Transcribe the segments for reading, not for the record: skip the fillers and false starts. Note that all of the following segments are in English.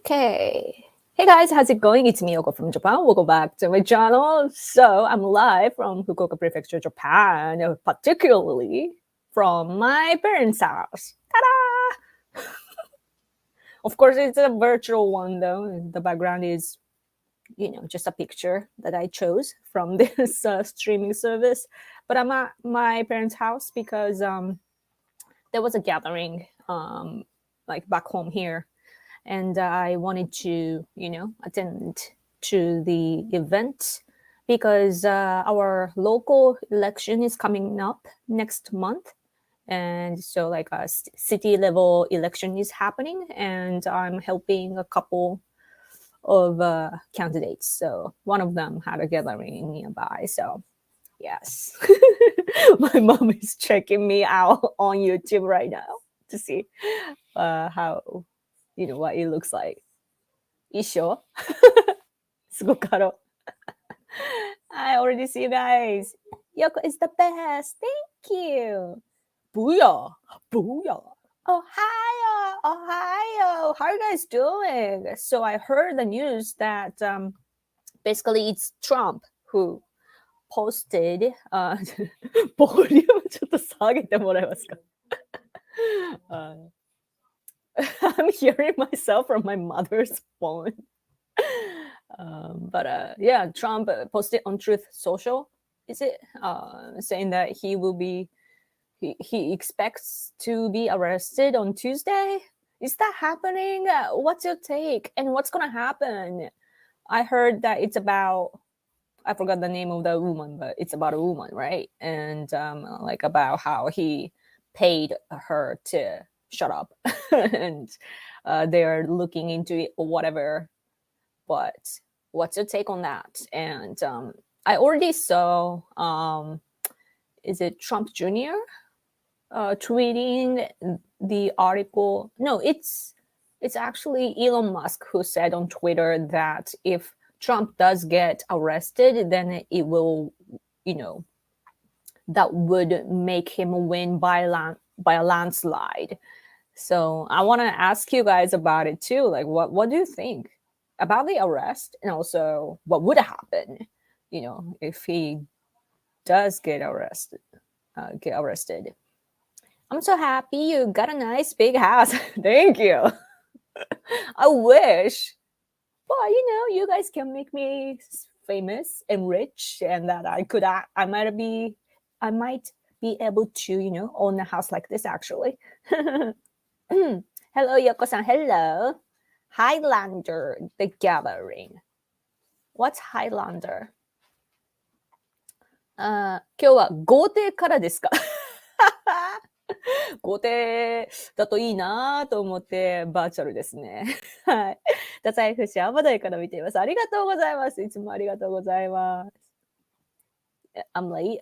Okay. Hey guys, how's it going? It's Miyoko from Japan. Welcome back to my channel. So I'm live from Fukuoka Prefecture, Japan, particularly from my parents' house. Ta-da! Of course, it's a virtual one though. The background is, just a picture that I chose from this streaming service. But I'm at my parents' house because there was a gathering like back home here, and I wanted to, attend to the event because our local election is coming up next month. And so, like, a city level election is happening, and I'm helping a couple of candidates. So, one of them had a gathering nearby. So, yes, my mom is checking me out on YouTube right now to see how, what it looks like. 一緒すごかろう I already see you guys. Yoko is the best. Thank you. Booyah. Booyah. Ohio. Ohio. How are you guys doing? So I heard the news that basically it's Trump who posted ボリュームちょっと下げてもらえますかI'm hearing myself from my mother's phone. Yeah, Trump posted on Truth Social, is it, saying that he expects to be arrested on Tuesday. Is that happening? What's your take? And what's gonna happen? I heard that it's about, I forgot the name of the woman, but it's about a woman, right? And like about how he paid her to shut up, and they're looking into it or whatever. But what's your take on that? And I already saw, is it Trump Jr. Tweeting the article? No, it's actually Elon Musk who said on Twitter that if Trump does get arrested, then it will, that would make him win by a landslide. So I want to ask you guys about it too. Like, what do you think about the arrest, and also what would happen, if he does get arrested? I'm so happy you got a nice big house. Thank you. I wish, but you guys can make me famous and rich, and that I might be able to own a house like this actually. Hello, Yoko-san. Hello. Highlander, the gathering. What's Highlander? 今日は豪邸からですか豪邸だといいなと思ってバーチャルですね。はい。太宰府市ア台から見ています。ありがとうございます。いつもありがとうございます。I'm late.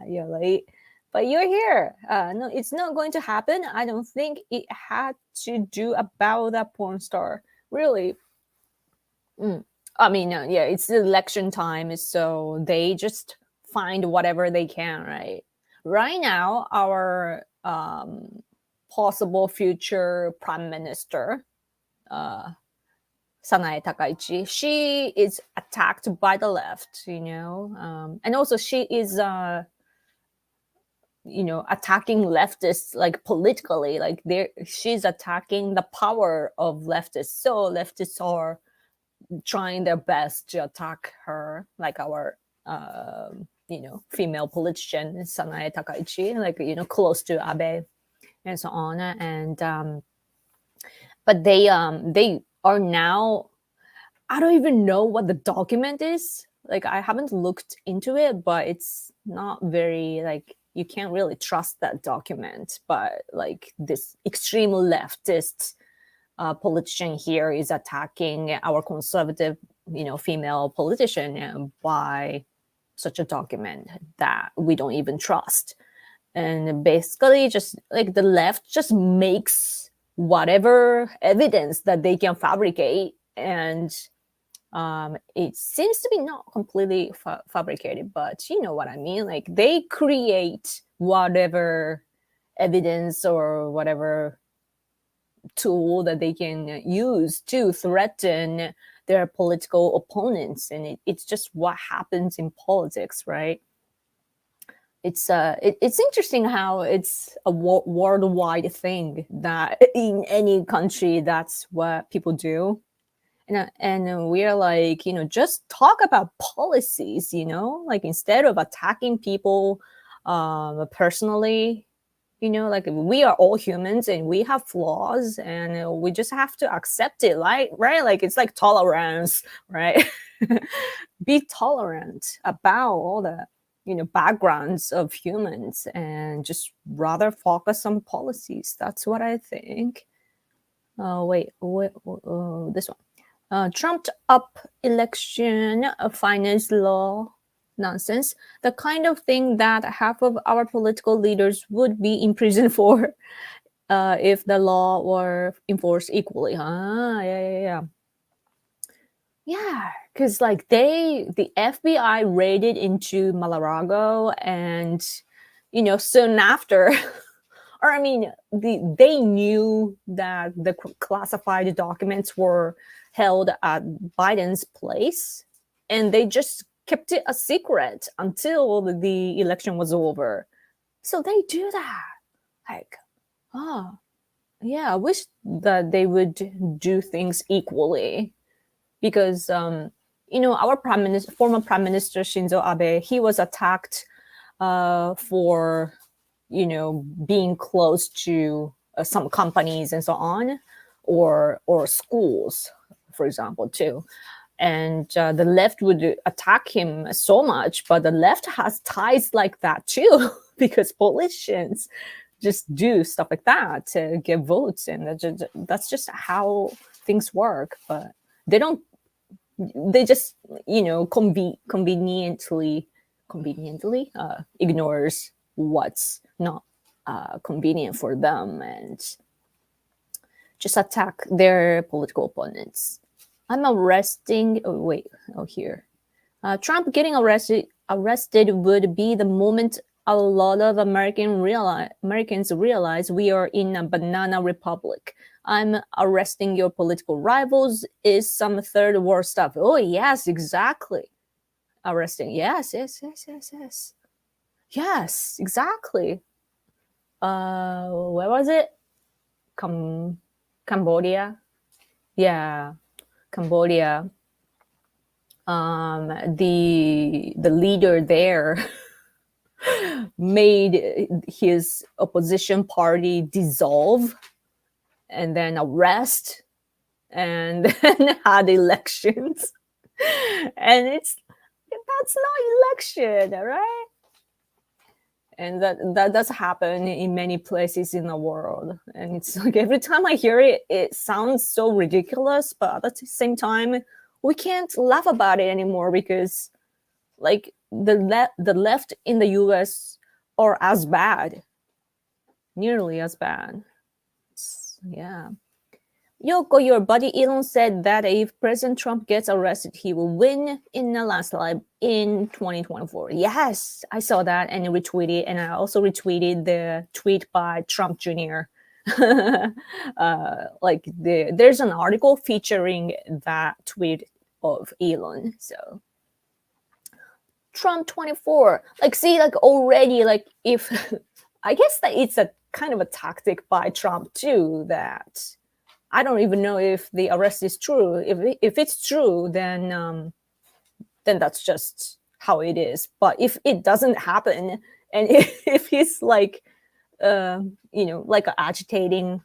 You're late. But you're here. No, it's not going to happen. I don't think it had to do about that porn star. Really. I mean, yeah, it's the election time, so they just find whatever they can, right? Right now, our possible future prime minister, Sanae Takaichi, she is attacked by the left, and also she is, attacking leftists, like politically, like she's attacking the power of leftists. So leftists are trying their best to attack her, like our female politician Sanae Takaichi, like close to Abe and so on. And but they are now, I don't even know what the document is. Like, I haven't looked into it, but it's not very, like, you can't really trust that document. But like, this extreme leftist politician here is attacking our conservative, female politician by such a document that we don't even trust. And basically, just like the left just makes whatever evidence that they can fabricate, and it seems to be not completely fabricated, but you know what I mean. Like, they create whatever evidence or whatever tool that they can use to threaten their political opponents. And it's just what happens in politics, right? It's interesting how it's a worldwide thing that in any country that's what people do. And we're like, just talk about policies, like instead of attacking people personally, like we are all humans and we have flaws, and we just have to accept it, right? Like it's like tolerance, right? Be tolerant about all the backgrounds of humans, and just rather focus on policies. That's what I think. Wait, this one. Trumped up election finance law nonsense, the kind of thing that half of our political leaders would be in prison for if the law were enforced equally. Yeah, because like the FBI raided into Mar-a-Lago, and soon after, or I mean, they knew that the classified documents were held at Biden's place, and they just kept it a secret until the election was over. So they do that. Like, yeah, I wish that they would do things equally, because our former prime minister Shinzo Abe, he was attacked for being close to some companies and so on, or schools, for example, too. And the left would attack him so much, but the left has ties like that too, because politicians just do stuff like that to get votes, and that's just how things work. But they just conveniently ignores what's not convenient for them, and just attack their political opponents. I'm arresting. Here. Trump getting arrested would be the moment a lot of Americans realize we are in a banana republic. I'm arresting your political rivals is some third world stuff. Oh, yes, exactly. Arresting. Yes. Yes, exactly. Where was it? Cambodia. Yeah, Cambodia. The leader there made his opposition party dissolve and then arrest and then had elections. And that's not election, right? And that does happen in many places in the world. And it's like every time I hear it, it sounds so ridiculous, but at the same time, we can't laugh about it anymore, because like the left in the US are as bad, nearly as bad. Yeah. Yoko, your buddy Elon said that if President Trump gets arrested, he will win in a landslide in 2024. Yes, I saw that and retweeted, and I also retweeted the tweet by Trump Jr. There's an article featuring that tweet of Elon. So Trump 24, already, if I guess that it's a kind of a tactic by Trump too, that I don't even know if the arrest is true. If it's true, then that's just how it is. But if it doesn't happen, and if he's agitating,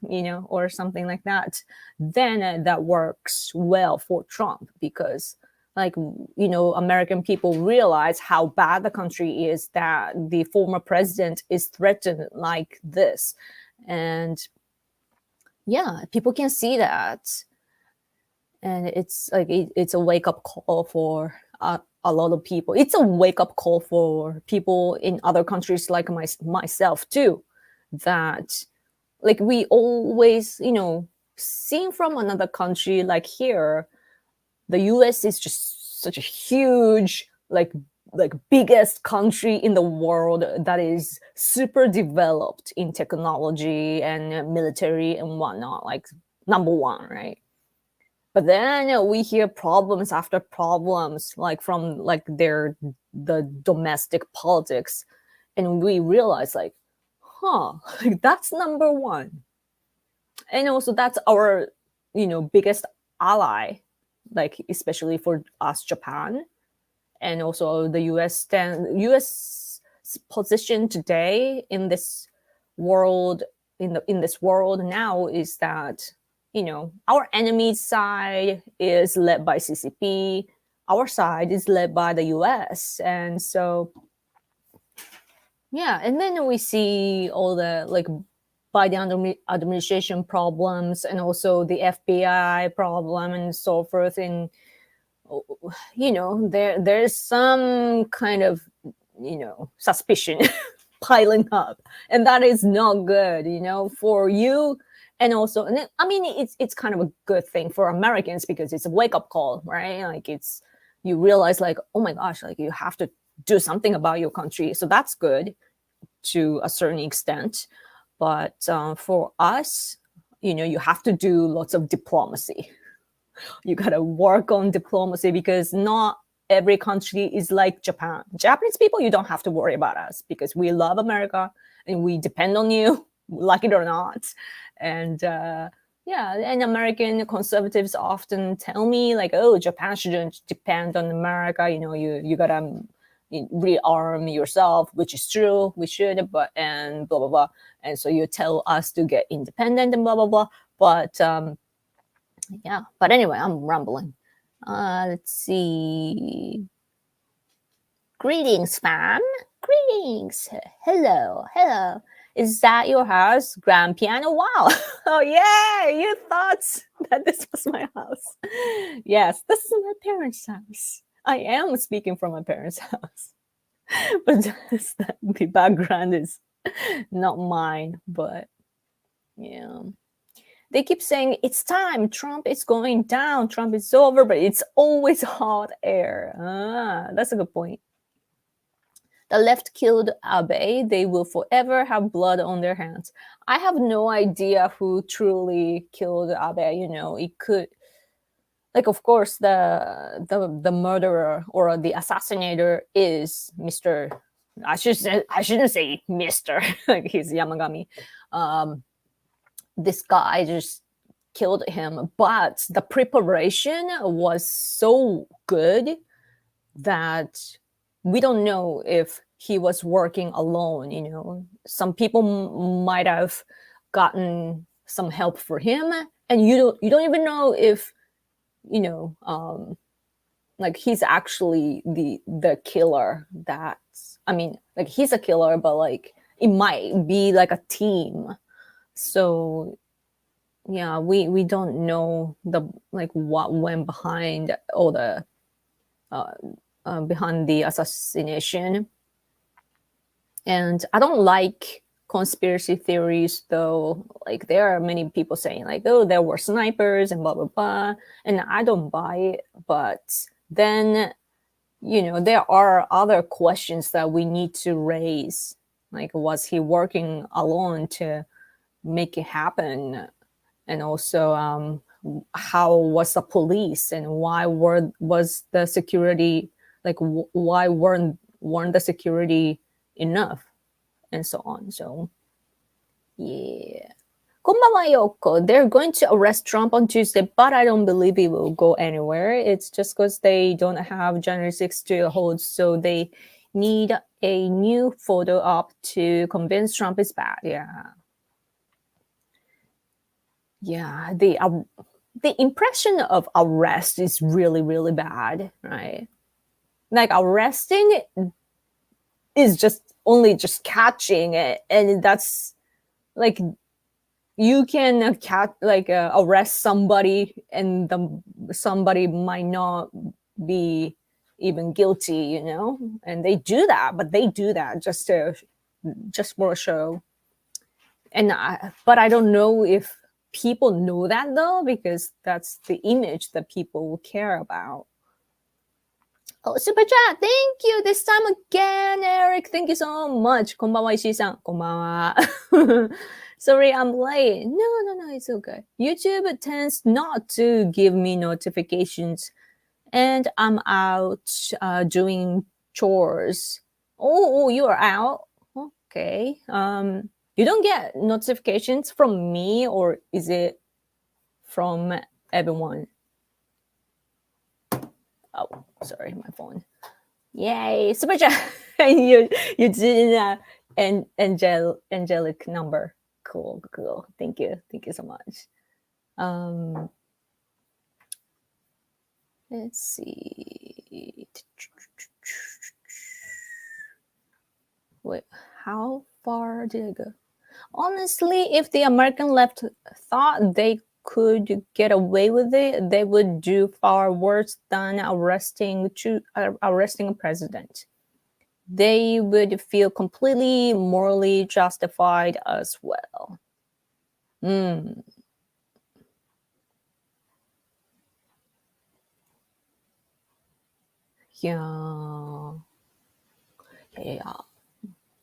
or something like that, then that works well for Trump, because American people realize how bad the country is, that the former president is threatened like this. And yeah, people can see that. And it's like, it's a wake-up call for a lot of people. It's a wake-up call for people in other countries like myself too, that we always, seeing from another country, like here, the US is just such a huge, like biggest country in the world that is super developed in technology and military and whatnot, like number one, right? But then we hear problems after problems, like from like the domestic politics, and we realize like, like that's number one, and also that's our biggest ally, like especially for us, Japan, and also the U.S. position today in this world, in this world now, is that our enemy's side is led by CCP, our side is led by the US, and so yeah, and then we see all the like Biden administration problems, and also the FBI problem, and so forth, and there's some kind of suspicion piling up, and that is not good for you. And also, and I mean, it's kind of a good thing for Americans, because it's a wake-up call, right? Like, you realize like, oh my gosh, like you have to do something about your country, so that's good to a certain extent. But for us, you have to do lots of diplomacy. You gotta work on diplomacy, because not every country is like Japan. Japanese people, you don't have to worry about us, because we love America and we depend on you, like it or not. And yeah, and American conservatives often tell me like, oh, Japan shouldn't depend on America. You gotta rearm yourself, which is true. We should, but and blah blah blah. And so you tell us to get independent and blah blah blah. But yeah, but anyway, I'm rambling. Let's see. Greetings, fam. Greetings. Hello. Is that your house? Grand piano? Wow. Oh, yeah. You thought that this was my house. Yes, this is my parents' house. I am speaking from my parents' house. But the background is not mine. But yeah. They keep saying, it's time, Trump is going down, Trump is over, but it's always hot air. That's a good point. The left killed Abe. They will forever have blood on their hands. I have no idea who truly killed Abe. It could, like, of course, the murderer or the assassinator is Mr. I shouldn't say Mr. like he's Yamagami. This guy just killed him, but the preparation was so good that we don't know if he was working alone. Some people might have gotten some help for him, and you don't even know if like he's actually the killer. Like he's a killer, but like it might be like a team. So yeah, we don't know what went behind all the behind the assassination. And I don't like conspiracy theories, though. Like, there are many people saying like, oh, there were snipers and blah blah blah, and I don't buy it. But then there are other questions that we need to raise, like, was he working alone to make it happen? And also how was the police, and why was the security, like, why weren't the security enough, and so on. So yeah. Konbanwa Yoko. They're going to arrest Trump on Tuesday, but I don't believe he will go anywhere. It's just because they don't have January 6th to hold, so they need a new photo op to convince Trump is bad. Yeah, the impression of arrest is really, really bad, right? Like, arresting is just catching it, and that's like, you can arrest somebody, and somebody might not be even guilty, and they do that, but they do that just for a show. But I don't know if people know that, though, because that's the image that people care about. Oh, super chat. Thank you. This time again, Eric. Thank you so much. こんばんは、石井さん。こんばんは。Sorry, I'm late. No, it's okay. YouTube tends not to give me notifications, and I'm out doing chores. Oh, you are out? Okay. You don't get notifications from me, or is it from everyone? Oh, sorry, my phone. Yay, super chat. You did an angelic number. Cool. Thank you so much. Let's see. Wait, how far did I go? Honestly, if the American left thought they could get away with it, they would do far worse than arresting a president. They would feel completely morally justified as well. Yeah.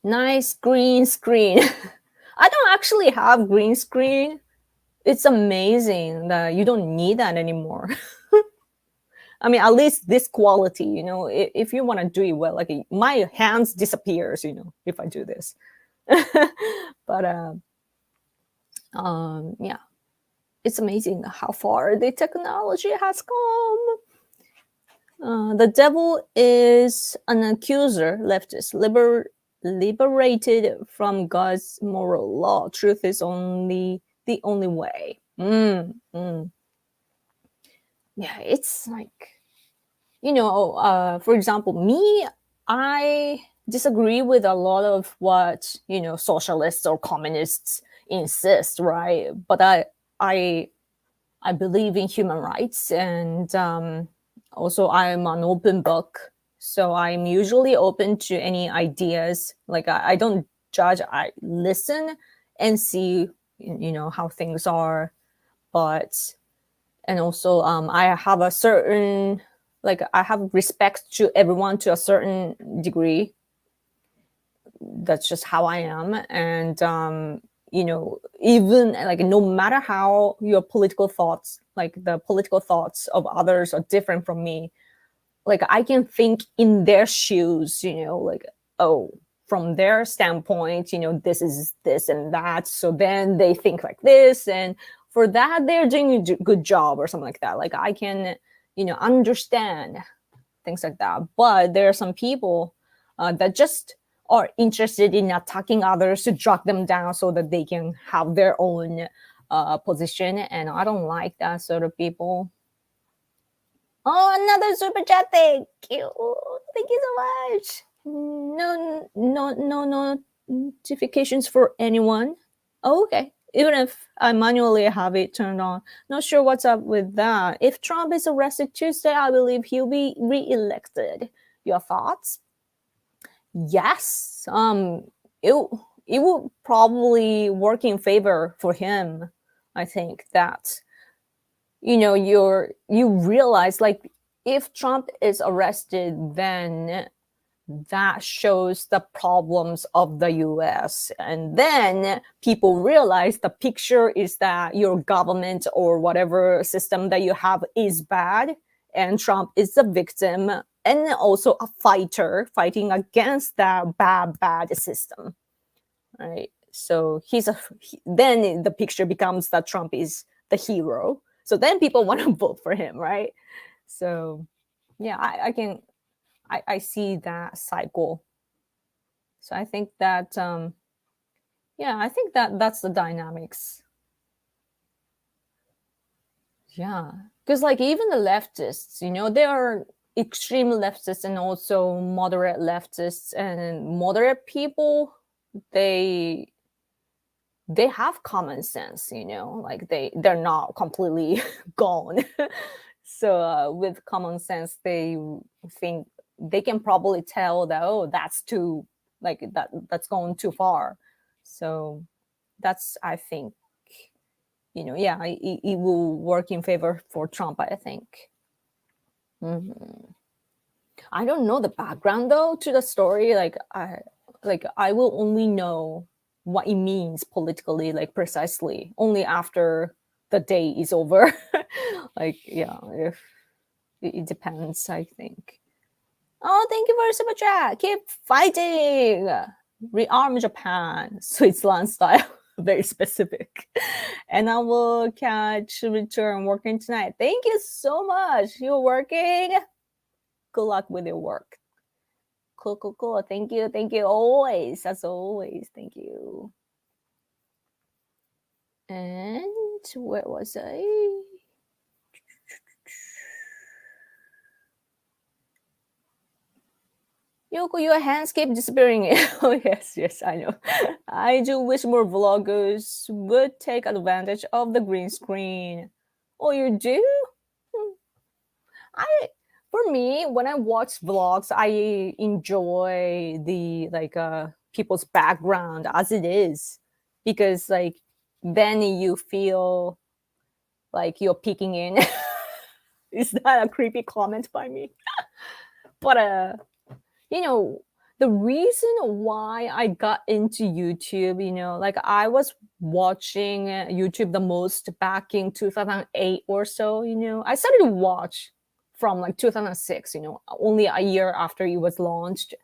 Nice green screen. I don't actually have green screen. It's amazing that you don't need that anymore. I mean, at least this quality, if you want to do it well, like my hands disappears, if I do this. But yeah, it's amazing how far the technology has come. The devil is an accuser, leftist, liberated from God's moral law. Truth is only the only way. Yeah, it's like, for example, me, I disagree with a lot of what, socialists or communists insist, right? But I believe in human rights, and also I'm an open book. So I'm usually open to any ideas. Like I don't judge, I listen and see, how things are. And also I have a certain, I have respect to everyone to a certain degree. That's just how I am. And even like no matter how your political thoughts, like the political thoughts of others are different from me, like I can think in their shoes, like, oh, from their standpoint, this is this and that, so then they think like this, and for that they're doing a good job or something like that. Like I can understand things like that. But there are some people that just are interested in attacking others to drag them down so that they can have their own position, and I don't like that sort of people. Oh, another super chat. Thank you so much. No notifications for anyone. Oh, okay. Even if I manually have it turned on. Not sure what's up with that. If Trump is arrested Tuesday, I believe he'll be re-elected. Your thoughts? Yes. It will probably work in favor for him. I think that you realize, like, if Trump is arrested, then that shows the problems of the US. And then people realize the picture is that your government or whatever system that you have is bad, and Trump is the victim and also a fighter fighting against that bad system, right? So then the picture becomes that Trump is the hero. So then people want to vote for him, right? So yeah, I see that cycle. So I think that I think that that's the dynamics. Yeah, because like even the leftists, there are extreme leftists and also moderate leftists, and moderate people, they have common sense, like they're not completely gone. So with common sense, they think they can probably tell that, oh, that's too, like that's going too far. So that's, I think, it will work in favor for Trump, I think. I don't know the background though to the story. I will only know what it means politically, like precisely, only after the day is over. Like, yeah, if it depends, I think. Oh, thank you for the super chat. Keep fighting. Rearm Japan, Switzerland style. Very specific. And I will catch return working tonight. Thank you so much. You're working. Good luck with your work. Cool, cool, cool. Thank you. Thank you always. As always. Thank you. And where was I? Yoko, your hands keep disappearing. Oh, yes, I know. I do wish more vloggers would take advantage of the green screen. Oh, you do? For me, when I watch vlogs, I enjoy the people's background as it is, because like then you feel like you're peeking in. Is that a creepy comment by me? But the reason why I got into YouTube, like I was watching YouTube the most back in 2008 or so. I started to watch from like 2006, only a year after it was launched.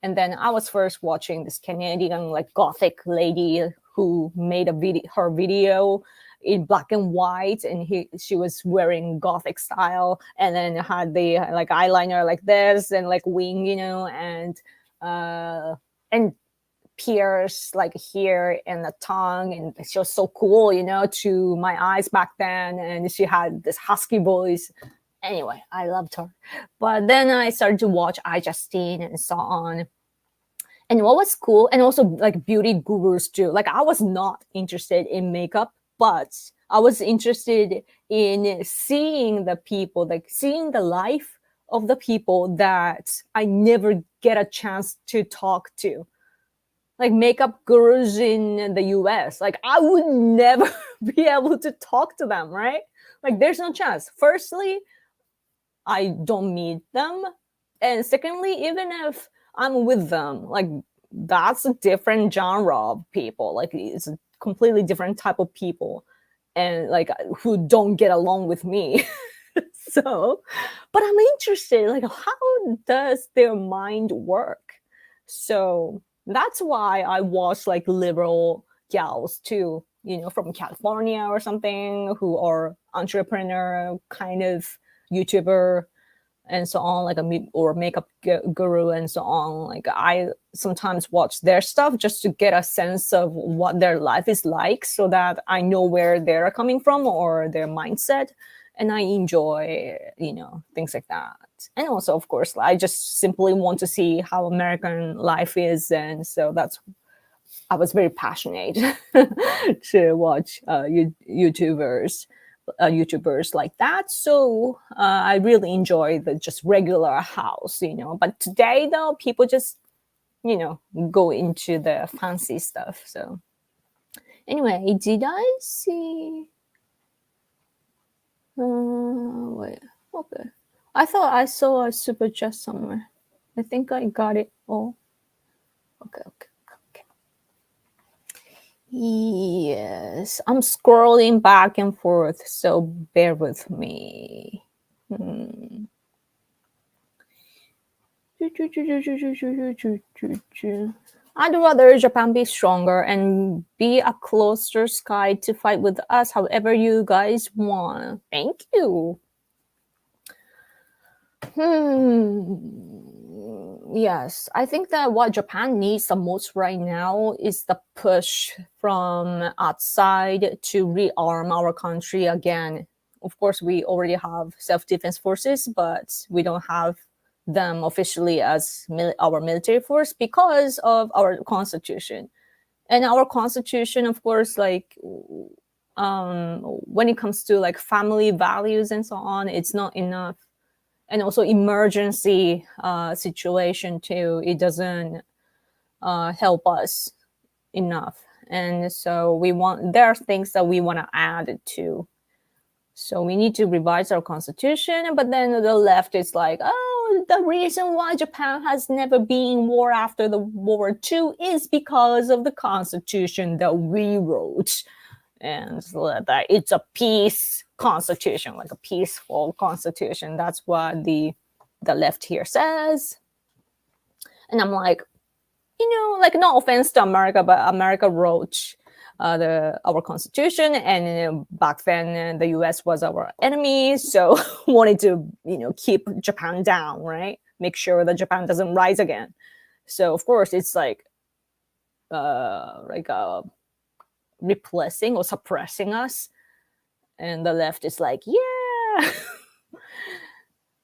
And then I was first watching this Canadian like gothic lady who made her video in black and white, and she was wearing gothic style, and then had the like eyeliner like this and like wing, and pierce like here and the tongue, and she was so cool, to my eyes back then, and she had this husky voice. Anyway, I loved her. But then I started to watch iJustine and so on. And what was cool, and also like beauty gurus too. Like I was not interested in makeup, but I was interested in seeing the people, like seeing the life of the people that I never get a chance to talk to. Like makeup gurus in the US. Like I would never be able to talk to them, right? Like there's no chance. Firstly, I don't meet them. And secondly, even if I'm with them, like that's a different genre of people. Like it's a completely different type of people, and like who don't get along with me. So, but I'm interested, like how does their mind work? So that's why I watch like liberal gals too, from California or something, who are entrepreneur kind of YouTuber and so on, like or makeup guru and so on. Like I sometimes watch their stuff just to get a sense of what their life is like, so that I know where they're coming from or their mindset, and I enjoy things like that. And also, of course, I just simply want to see how American life is, and so I was very passionate to watch YouTubers like that. So I really enjoy the just regular house, But today, though, people just, go into the fancy stuff. So anyway, did I see? Wait, okay. I thought I saw a super chat somewhere. I think I got it all. Okay. Yes, I'm scrolling back and forth, so bear with me. I'd rather Japan be stronger and be a closer sky to fight with us, however you guys want. Thank you. Yes, I think that what Japan needs the most right now is the push from outside to rearm our country again. Of course, we already have self-defense forces, but we don't have them officially as our military force because of our constitution. And our constitution, of course, like when it comes to like family values and so on, it's not enough. And also emergency situation too, it doesn't help us enough. And so there are things that we want to add to. So we need to revise our constitution, but then the left is like, oh, the reason why Japan has never been in war after the World War II is because of the constitution that we wrote. And that it's a peace constitution, like a peaceful constitution. That's what the left here says. And I'm like, like, no offense to America, but America wrote our constitution, and back then the US was our enemy, so wanted to keep Japan down, right? Make sure that Japan doesn't rise again. So of course it's like replacing or suppressing us, and the left is like, yeah.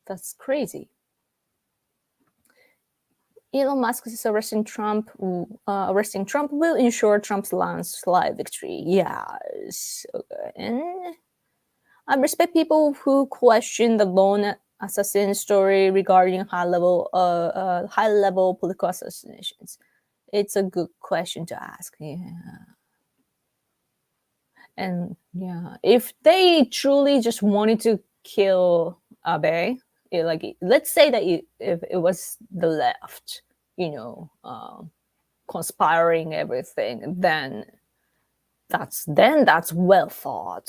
That's crazy. Elon Musk is arresting Trump. Arresting Trump will ensure Trump's landslide victory. Yes. Okay. And I respect people who question the lone assassin story regarding high-level political assassinations. It's a good question to ask. Yeah. And yeah, if they truly just wanted to kill Abe, let's say that if it was the left, conspiring everything, then that's well thought,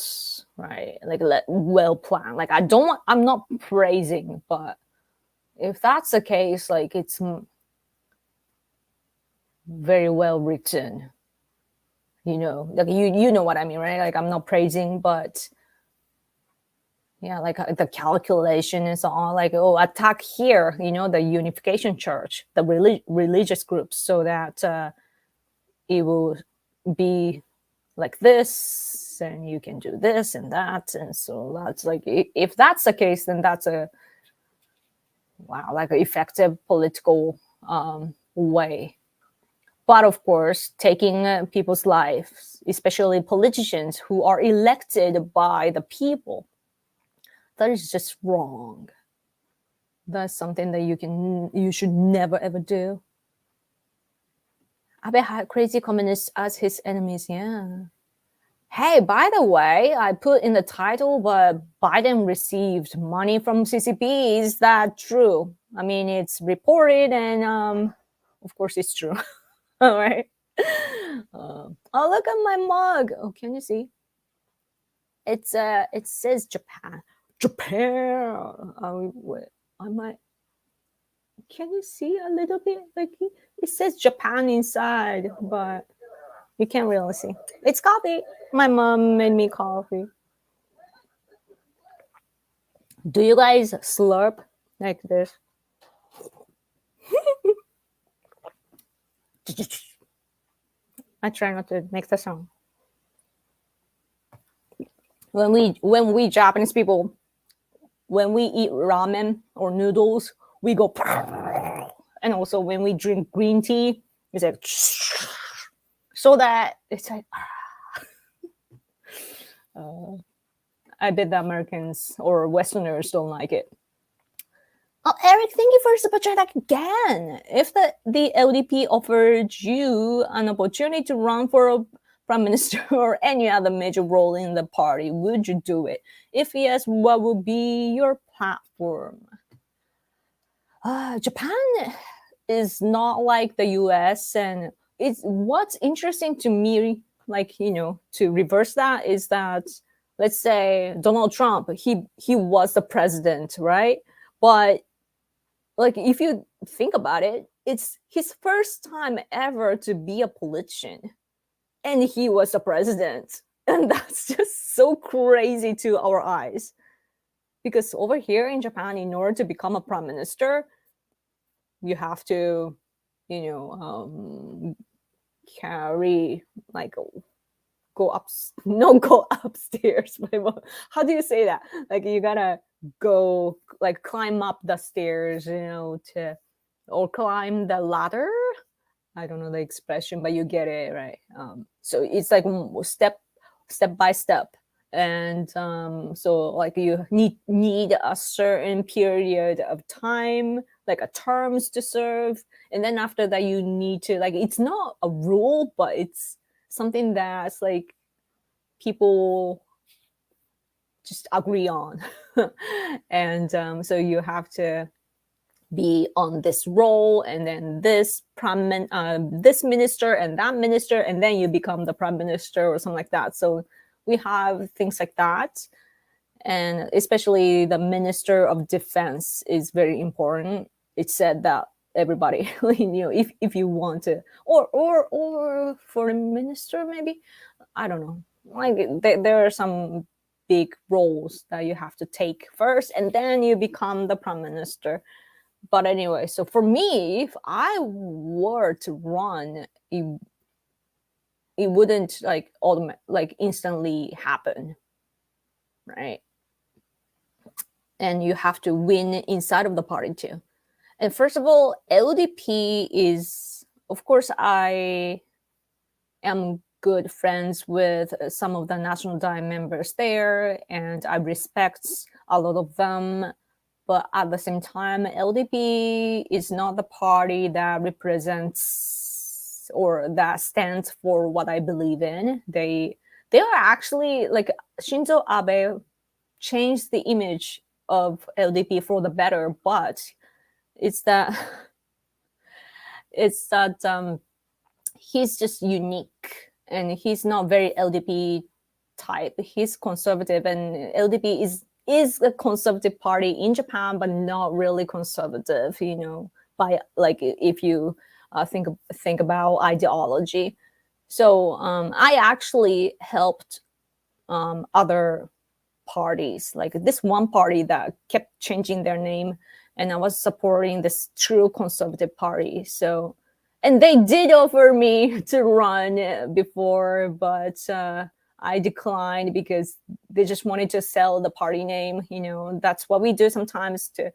right? Like well planned. Like I'm not praising, but if that's the case, like it's very well written. Like you know what I mean, right? Like I'm not praising, but yeah, like the calculation is all like, attack here, the Unification Church, the religious groups, so that it will be like this, and you can do this and that. And so that's like, if that's the case, then that's an effective political way. But of course, taking people's lives, especially politicians who are elected by the people, that is just wrong. That's something that you should never ever do. Abe had crazy communists as his enemies. Yeah. Hey, by the way, I put in the title, but Biden received money from CCP. Is that true? I mean, it's reported, and of course, it's true. All right. Oh, look at my mug. Oh, can you see? It says Japan. Japan. I might. Can you see a little bit? Like it says Japan inside, but you can't really see. It's coffee. My mom made me coffee. Do you guys slurp like this? I try not to make the sound. When we Japanese people, when we eat ramen or noodles, we go. And also when we drink green tea, it's like, so that it's like. I bet the Americans or Westerners don't like it. Oh, Eric, thank you for super chat again. If the LDP offered you an opportunity to run for a prime minister or any other major role in the party, would you do it? If yes, what would be your platform? Japan is not like the US, and what's interesting to me, like, to reverse that, is that, let's say Donald Trump, he was the president, right? But like, if you think about it, it's his first time ever to be a politician, and he was the president. And that's just so crazy to our eyes. Because over here in Japan, in order to become a prime minister, you have to, carry, like, go upstairs. How do you say that? Like, you gotta go, like, climb up the stairs, or climb the ladder. I don't know the expression, but you get it, right? So it's like step by step. And so like you need a certain period of time, like a terms to serve. And then after that, you need to, like, it's not a rule, but it's something that's like people just agree on. And so you have to be on this role, and then this this minister and that minister, and then you become the prime minister or something like that. So we have things like that, and especially the minister of defense is very important. It's said that everybody knew if you want to, or foreign minister maybe, I don't know. Like there are some big roles that you have to take first, and then you become the prime minister. But anyway, so for me, if I were to run, it wouldn't like instantly happen, right? And you have to win inside of the party too. And first of all, LDP is, of course, I am good friends with some of the National Diet members there, and I respect a lot of them. But at the same time, LDP is not the party that represents or that stands for what I believe in. They are actually, like, Shinzo Abe changed the image of LDP for the better, but it's that he's just unique, and he's not very LDP type. He's conservative, and LDP is a conservative party in Japan, but not really conservative, by, like, if you think about ideology. So I actually helped other parties, like this one party that kept changing their name, and I was supporting this true conservative party. So, and they did offer me to run before, but I declined because they just wanted to sell the party name. That's what we do sometimes to,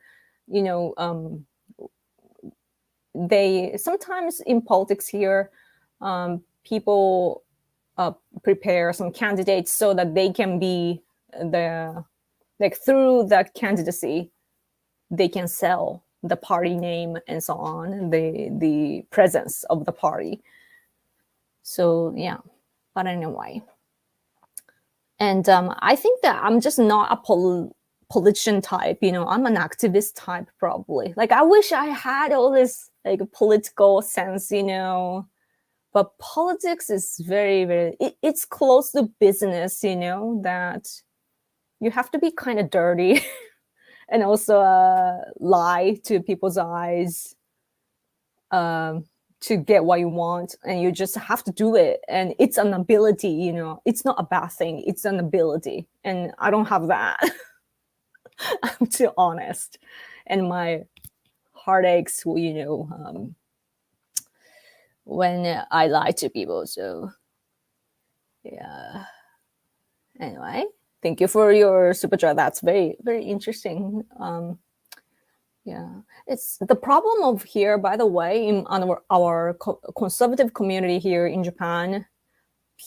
they sometimes in politics here, people prepare some candidates so that they can be through that candidacy, they can sell the party name and so on, the presence of the party. So yeah, but anyway. And I think that I'm just not a politician type, I'm an activist type probably. Like, I wish I had all this like political sense, but politics is very, very, it's close to business, that you have to be kind of dirty and also lie to people's eyes to get what you want, and you just have to do it. And it's an ability, it's not a bad thing, it's an ability, and I don't have that. I'm too honest, and my heart aches, when I lie to people. So yeah, anyway, thank you for your super chat. That's very, very interesting. Yeah, it's the problem of here, by the way, in our conservative community here in Japan,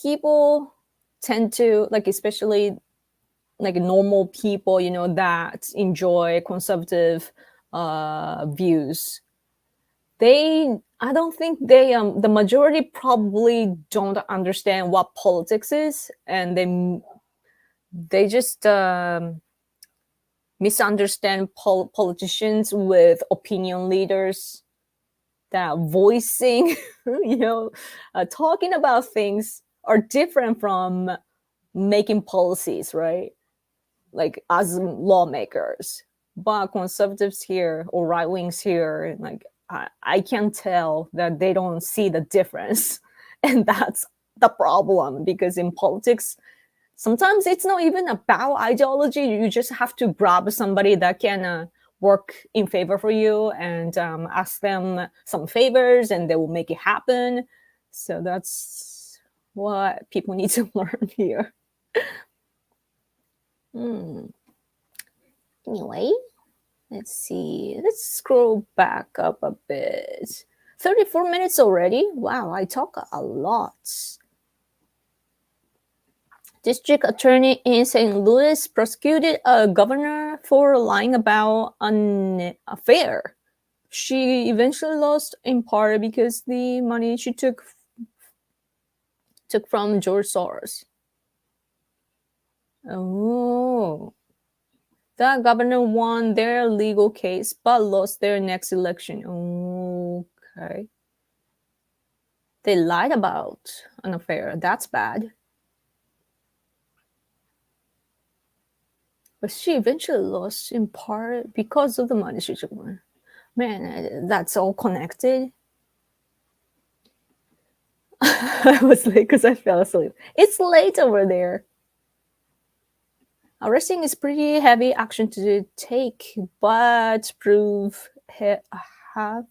people tend to, like, especially like normal people, that enjoy conservative views. I don't think the majority probably don't understand what politics is, and they just misunderstand politicians with opinion leaders that voicing, talking about things are different from making policies, right? Like, as lawmakers. But conservatives here or right wings here, like, I can tell that they don't see the difference. And that's the problem, because in politics, sometimes it's not even about ideology. You just have to grab somebody that can work in favor for you and ask them some favors, and they will make it happen. So that's what people need to learn here. Anyway, let's see. Let's scroll back up a bit. 34 minutes already? Wow, I talk a lot. District attorney in St. Louis prosecuted a governor for lying about an affair. She eventually lost, in part because the money she took from George Soros. Oh. The governor won their legal case but lost their next election. Okay. They lied about an affair. That's bad. But she eventually lost in part because of the money she took. Man, that's all connected. I was late because I fell asleep. It's late over there. Arresting is pretty heavy action to take, but proof have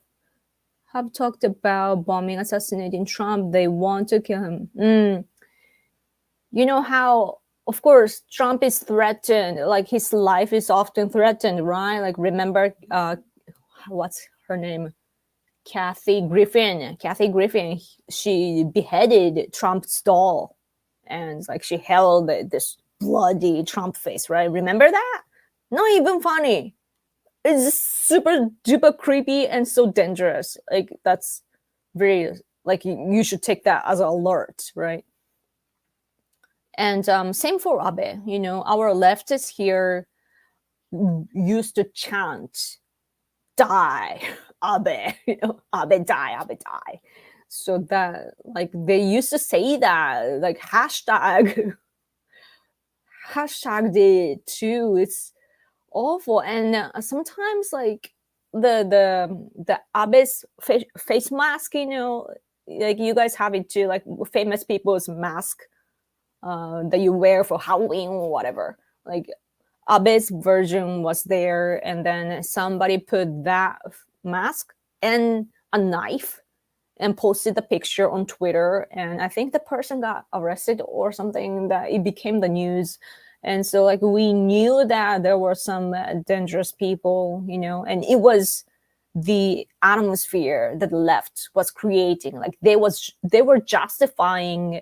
talked about bombing, assassinating Trump. They want to kill him. You know how, of course, Trump is threatened. Like his life is often threatened, right? Like remember, what's her name? Kathy Griffin. She beheaded Trump's doll, and like she held this bloody Trump face, right? Remember that? Not even funny. It's just super duper creepy and so dangerous. Like that's very like you should take that as an alert, right? And same for Abe. You know, our leftists here used to chant, "Die, Abe," you know, "Abe die, Abe die." So that like they used to say that like hashtag it too. It's awful, and sometimes like the Abe's face mask, you know, like you guys have it too, like famous people's mask that you wear for Halloween or whatever. Like Abe's version was there, and then somebody put that mask and a knife and posted the picture on Twitter, and I think the person got arrested or something. That it became the news. And so like we knew that there were some dangerous people, you know, and it was the atmosphere that the left was creating. Like they were justifying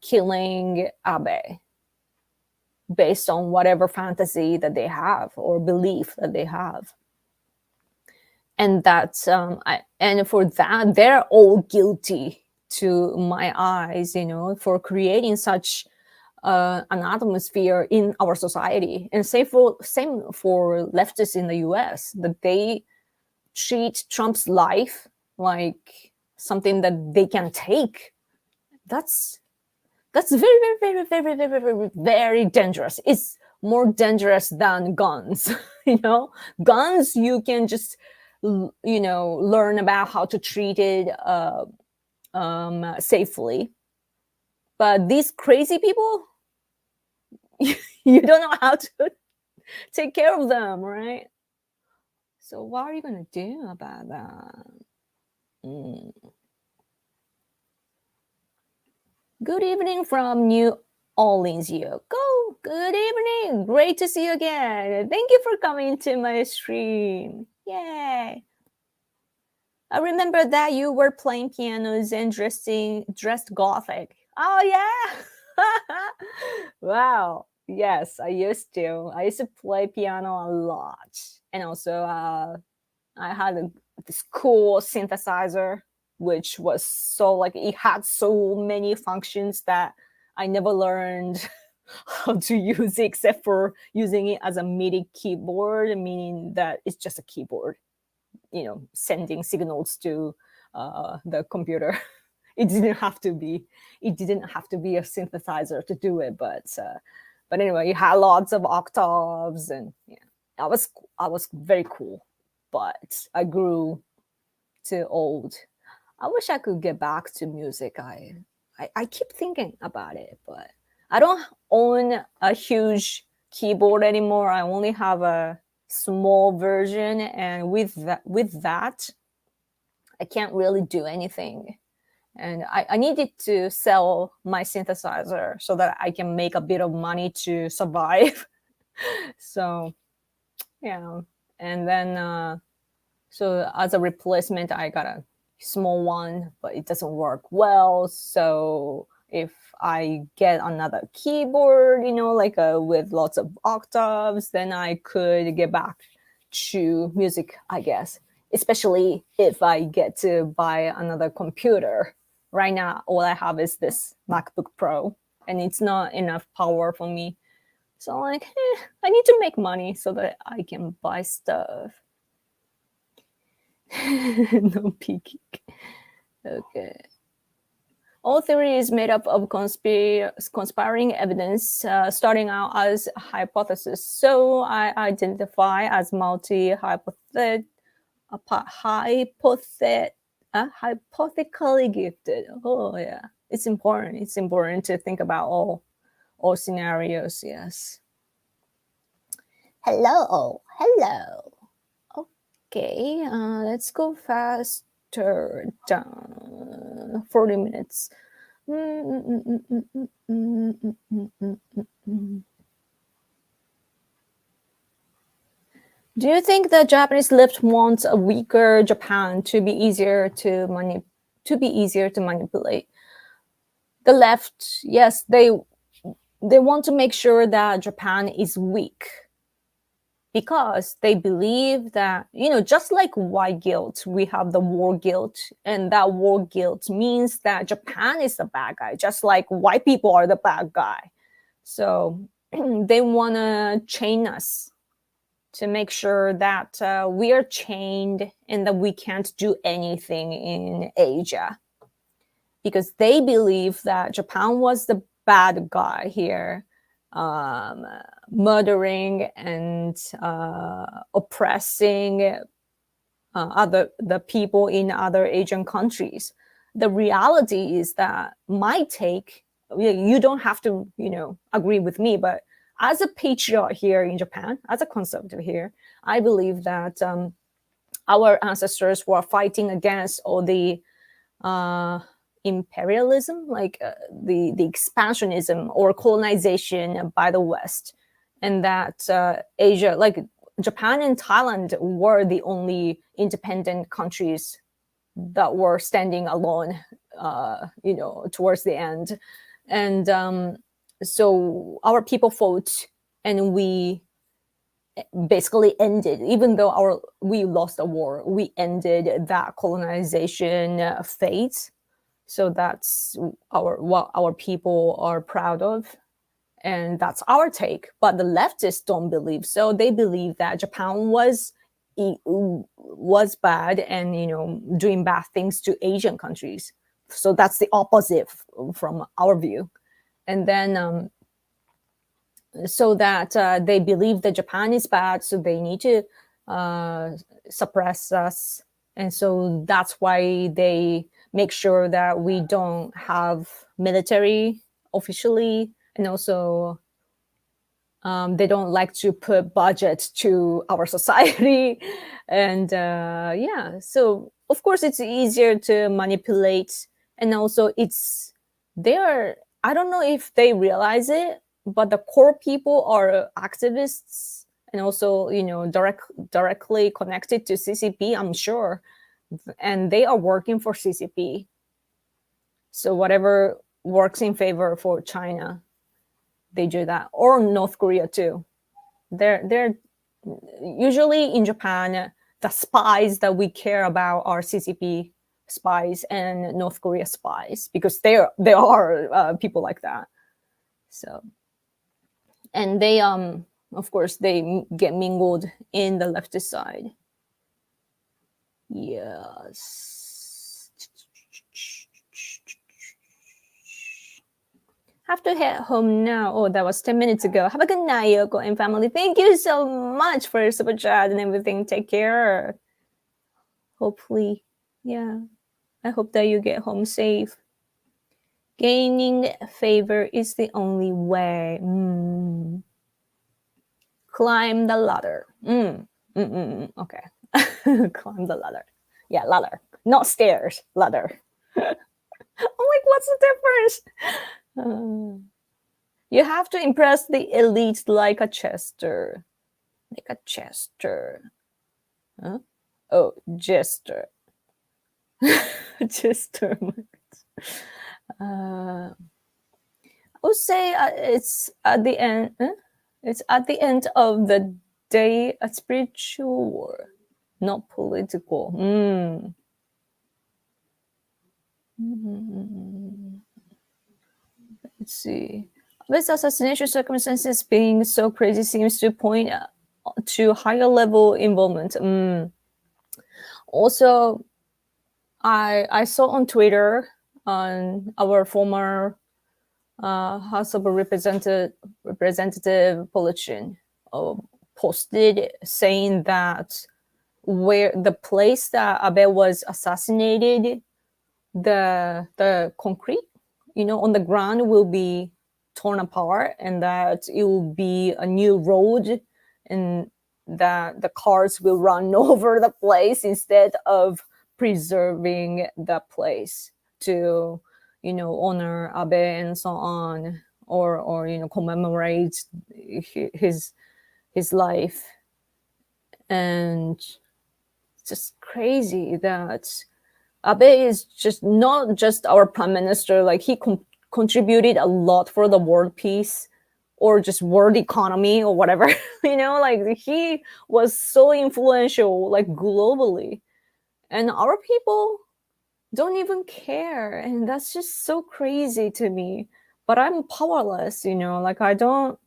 killing Abe based on whatever fantasy that they have or belief that they have. And that's and for that they're all guilty to my eyes, you know, for creating such an atmosphere in our society. And same for leftists in the US, that they treat Trump's life like something that they can take. That's very, very, very, very, very, very, very dangerous. It's more dangerous than guns. You know, guns you can just, you know, learn about how to treat it safely. But these crazy people, you don't know how to take care of them, right? So what are you gonna do about that? Good evening from New Orleans, you go. Good evening. Great to see you again. Thank you for coming to my stream. Yay. I remember that you were playing pianos and dressed gothic. Oh yeah. Wow. Yes, I used to. I used to play piano a lot. And also I had this cool synthesizer, which was so like it had so many functions that I never learned how to use it except for using it as a MIDI keyboard, meaning that it's just a keyboard, you know, sending signals to the computer. It didn't have to be a synthesizer to do it, but anyway, it had lots of octaves, and yeah, I was very cool. But I grew too old. I wish I could get back to music. I keep thinking about it, but I don't own a huge keyboard anymore. I only have a small version, and with that, I can't really do anything. And I needed to sell my synthesizer so that I can make a bit of money to survive. So, yeah. And then, so as a replacement, I got a small one, but it doesn't work well. So if I get another keyboard, you know, like with lots of octaves, then I could get back to music, I guess. Especially if I get to buy another computer. Right now, all I have is this MacBook Pro, and it's not enough power for me So like, I need to make money so that I can buy stuff. No peeking. Okay. All theory is made up of conspiring evidence, starting out as a hypothesis. So I identify as hypothetically gifted. Oh yeah, it's important. It's important to think about all scenarios. Yes. Hello. Okay, let's go faster. Down 40 minutes. Do you think the Japanese left wants a weaker Japan to be easier to manipulate? The left, yes, they want to make sure that Japan is weak because they believe that, just like white guilt, we have the war guilt, and that war guilt means that Japan is the bad guy, just like white people are the bad guy. So they want to chain us to make sure that we are chained and that we can't do anything in Asia, because they believe that Japan was the bad guy here, murdering and oppressing the people in other Asian countries. The reality is that my take, you don't have to agree with me, but as a patriot here in Japan, as a conservative here, I believe that our ancestors were fighting against all the imperialism, like the expansionism or colonization by the West, and that Asia, like Japan and Thailand, were the only independent countries that were standing alone, towards the end. And so our people fought, and we basically ended, even though we lost the war, we ended that colonization phase. So that's what our people are proud of, and that's our take. But the leftists don't believe so. They believe that Japan was bad and doing bad things to Asian countries. So that's the opposite from our view. And then so that they believe that Japan is bad, so they need to suppress us. And so that's why they make sure that we don't have military officially, and also they don't like to put budget to our society. And yeah, so of course it's easier to manipulate, and also I don't know if they realize it, but the core people are activists, and also directly connected to CCP, I'm sure, and they are working for CCP. So whatever works in favor for China, they do that, or North Korea too. They're usually in Japan, the spies that we care about are CCP spies and North Korea spies, because there are people like that. So, and they of course they get mingled in the leftist side. Yes. Have to head home now. Oh, that was 10 minutes ago. Have a good night, Yoko and family. Thank you so much for your super chat and everything. Take care. Hopefully, yeah. I hope that you get home safe. Gaining favor is the only way. Climb the ladder. Okay. Climb the ladder. Yeah, ladder. Not stairs, ladder. I'm like, what's the difference? You have to impress the elite like a Chester. Like a Chester. Huh? Oh, Jester. Jester. I would say it's at the end. It's at the end of the day a spiritual war, not political. Let's see. This assassination circumstances being so crazy seems to point to higher level involvement. Also, I saw on Twitter on our former House of Representative politician posted saying that where the place that Abe was assassinated, the concrete, on the ground will be torn apart, and that it will be a new road, and that the cars will run over the place instead of preserving the place to honor Abe and so on, or commemorate his life. And it's just crazy that Abe is just not just our prime minister. Like, he contributed a lot for the world peace or just world economy or whatever. Like, he was so influential, like, globally, and our people don't even care, and that's just so crazy to me. But I'm powerless, like, I don't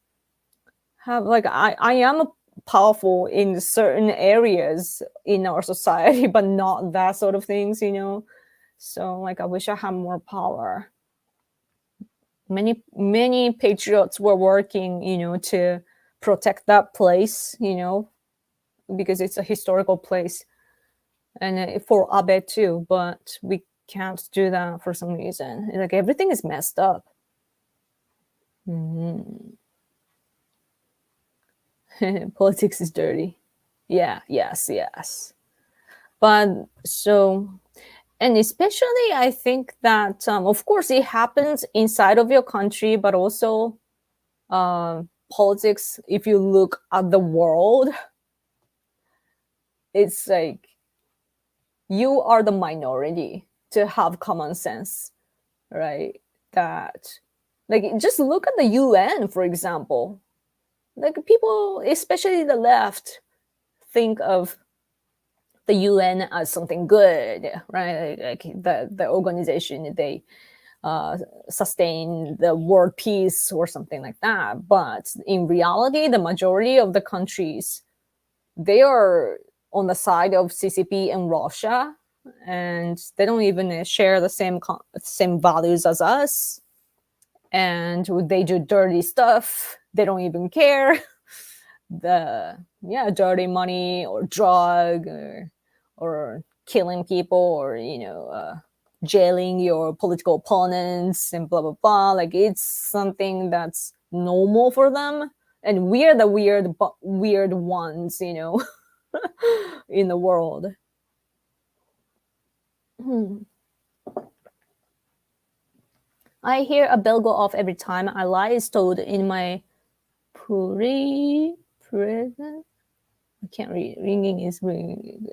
have, like, I am powerful in certain areas in our society, but not that sort of things, so, like, I wish I had more power. Many patriots were working, to protect that place, because it's a historical place, and for Abe too, but we can't do that for some reason. Like, everything is messed up. Politics is dirty. Yeah, yes. But so, and especially I think that, of course, it happens inside of your country, but also politics, if you look at the world, it's like you are the minority to have common sense, right? That, like, just look at the UN, for example. Like, people, especially the left, think of the UN as something good, right? Like the organization, they sustain the world peace or something like that. But in reality, the majority of the countries, they are on the side of CCP and Russia, and they don't even share the same values as us, and they do dirty stuff. They don't even care. Dirty money or drug, or killing people, or jailing your political opponents and blah blah blah. Like, it's something that's normal for them, and we're the weird ones, in the world. I hear a bell go off every time a lie is told in my present. I can't read. Ringing is ringing.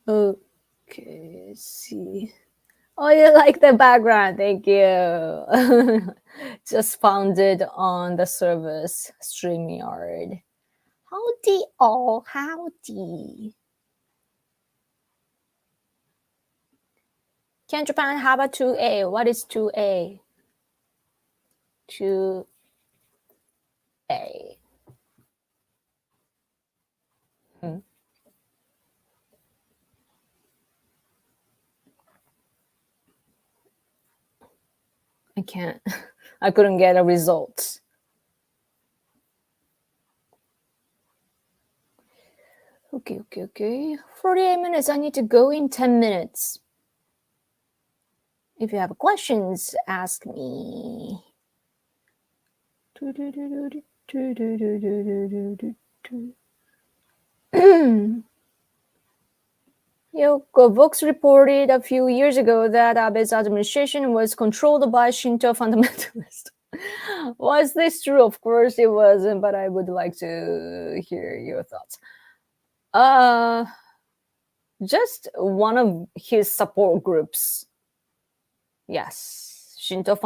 Okay, let's see. Oh, you like the background. Thank you. Just found it on the service, StreamYard. Howdy all, howdy. Can Japan have a 2A? What is 2A? 2A. I can't. I couldn't get a result. Okay. 48 minutes. I need to go in 10 minutes. If you have questions, ask me. Yoko Vox reported a few years ago that Abe's administration was controlled by Shinto fundamentalists. Was this true? Of course it wasn't, but I would like to hear your thoughts. Just one of his support groups. Yes, Shinto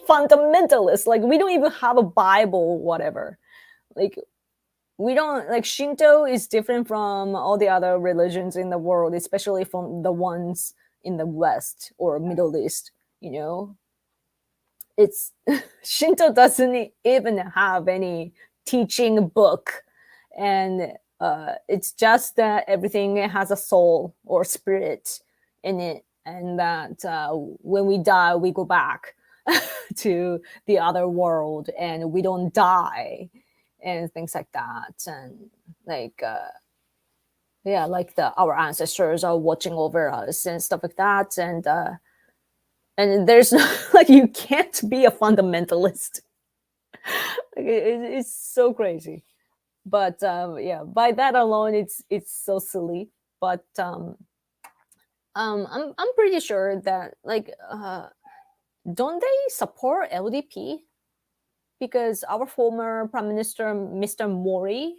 fundamentalists. Like, we don't even have a Bible, whatever. Like, we don't, like, Shinto is different from all the other religions in the world, especially from the ones in the West or Middle East, it's Shinto doesn't even have any teaching book, and it's just that everything has a soul or spirit in it, and that when we die, we go back to the other world, and we don't die, and things like that, and like like our ancestors are watching over us and stuff like that, and there's like you can't be a fundamentalist. It's so crazy, but by that alone, it's so silly. But I'm pretty sure that like don't they support LDP? Because our former prime minister, Mr. Mori,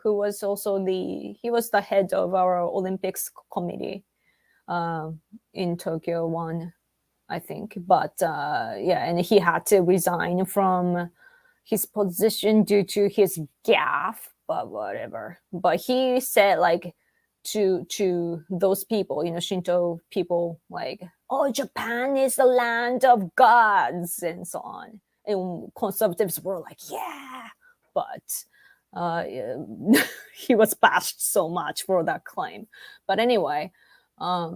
who was also he was the head of our Olympics committee uh, in Tokyo one, I think. But and he had to resign from his position due to his gaffe, but whatever. But he said like to those people, Shinto people, like, oh, Japan is the land of gods and so on. And conservatives were like, yeah, but he was bashed so much for that claim. But anyway,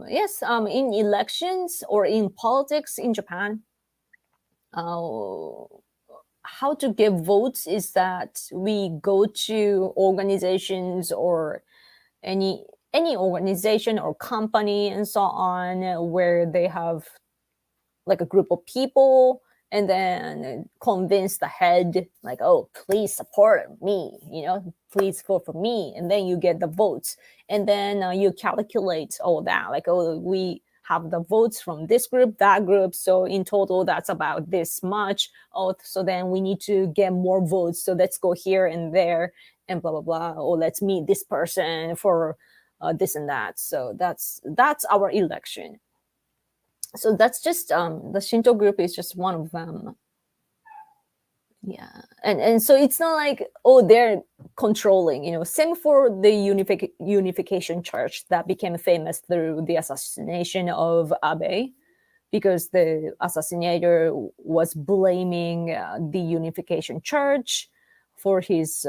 yes, in elections or in politics in Japan, how to get votes is that we go to organizations or any organization or company and so on, where they have like a group of people, and then convince the head like, oh, please support me, please vote for me, and then you get the votes, and then you calculate all that, like, oh, we have the votes from this group, that group, so in total that's about this much. Oh, so then we need to get more votes, so let's go here and there and blah blah blah, or let's meet this person for this and that. So that's our election. So that's just the Shinto group is just one of them. Yeah, and so it's not like, oh, they're controlling, same for the unification church that became famous through the assassination of Abe, because the assassinator was blaming the unification church for his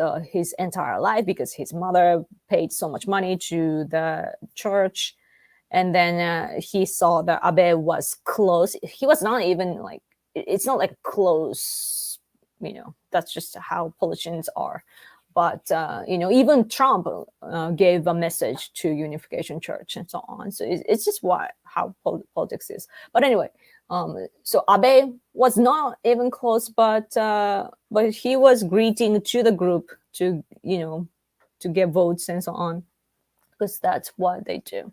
entire life, because his mother paid so much money to the church. And then he saw that Abe was close. He was not even like, it's not like close, that's just how politicians are. But even Trump gave a message to Unification Church and so on. So it's just how politics is. But anyway, so Abe was not even close, but he was greeting to the group to to get votes and so on, because that's what they do.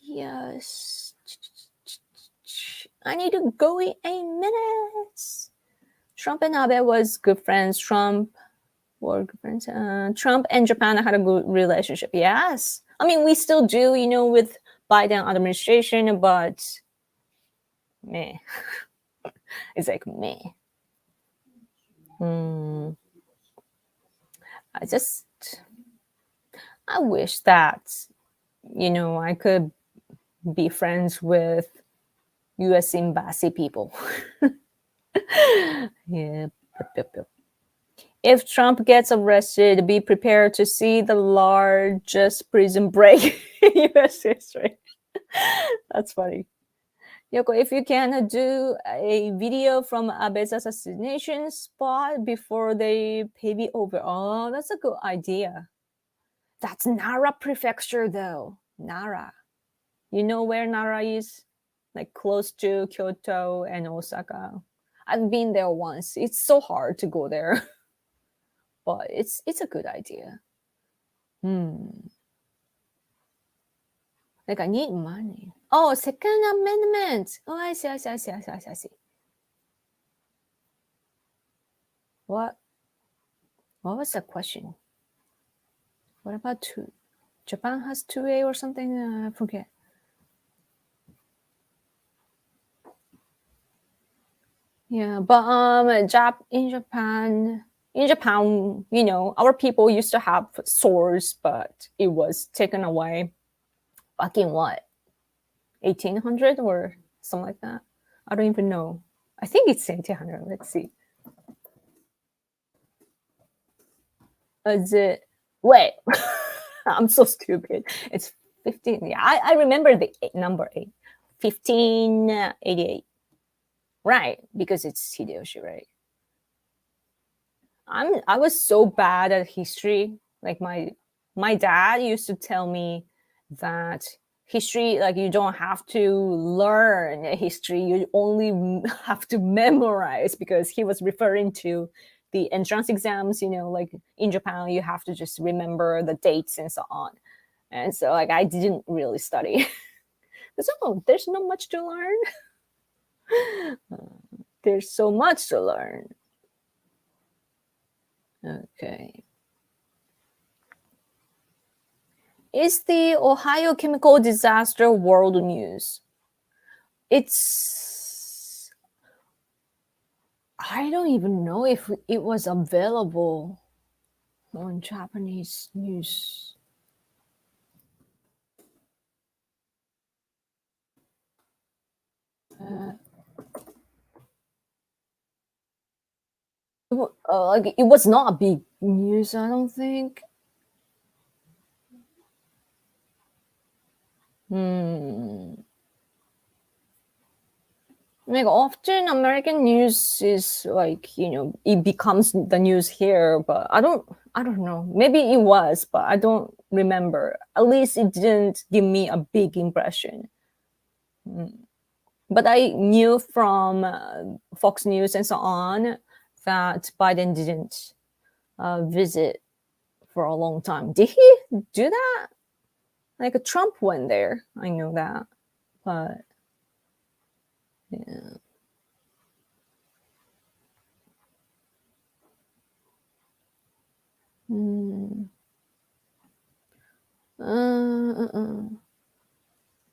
Yes, I need to go in a minute. Trump and Abe was good friends. Trump and Japan had a good relationship. Yes, I mean we still do, with Biden administration, but meh. It's like meh. I wish that I could be friends with U.S. embassy people. Yeah. If Trump gets arrested, be prepared to see the largest prison break in U.S. history. That's funny. Yoko, if you can do a video from Abe's assassination spot before they pave it over. Oh, that's a good idea. That's Nara Prefecture, though. Nara. You know where Nara is? Like close to Kyoto and Osaka. I've been there once. It's so hard to go there. But it's a good idea. Like I need money. Oh, Second Amendment. Oh, I see. What was the question? What about Japan has 2A or something? I forget. Yeah, but in Japan, our people used to have swords, but it was taken away back in what, 1800 or something like that. I don't even know. I think it's 1800. Let's see. Is it? Wait, I'm so stupid. It's 15. Yeah, I remember the number 8. 1588. Right, because it's Hideyoshi, right? I was so bad at history. Like my dad used to tell me that history, like, you don't have to learn history, you only have to memorize, because he was referring to the entrance exams, like in Japan you have to just remember the dates and so on. And so, like, I didn't really study. So there's not much to learn. There's so much to learn. Okay. Is the Ohio chemical disaster world news? I don't even know if it was available on Japanese news. Like, it was not a big news, I don't think. Like, often American news is like, it becomes the news here, but I don't know. Maybe it was, but I don't remember. At least it didn't give me a big impression. But I knew from Fox News and so on that Biden didn't visit for a long time. Did he do that? Like, Trump went there. I know that, but yeah.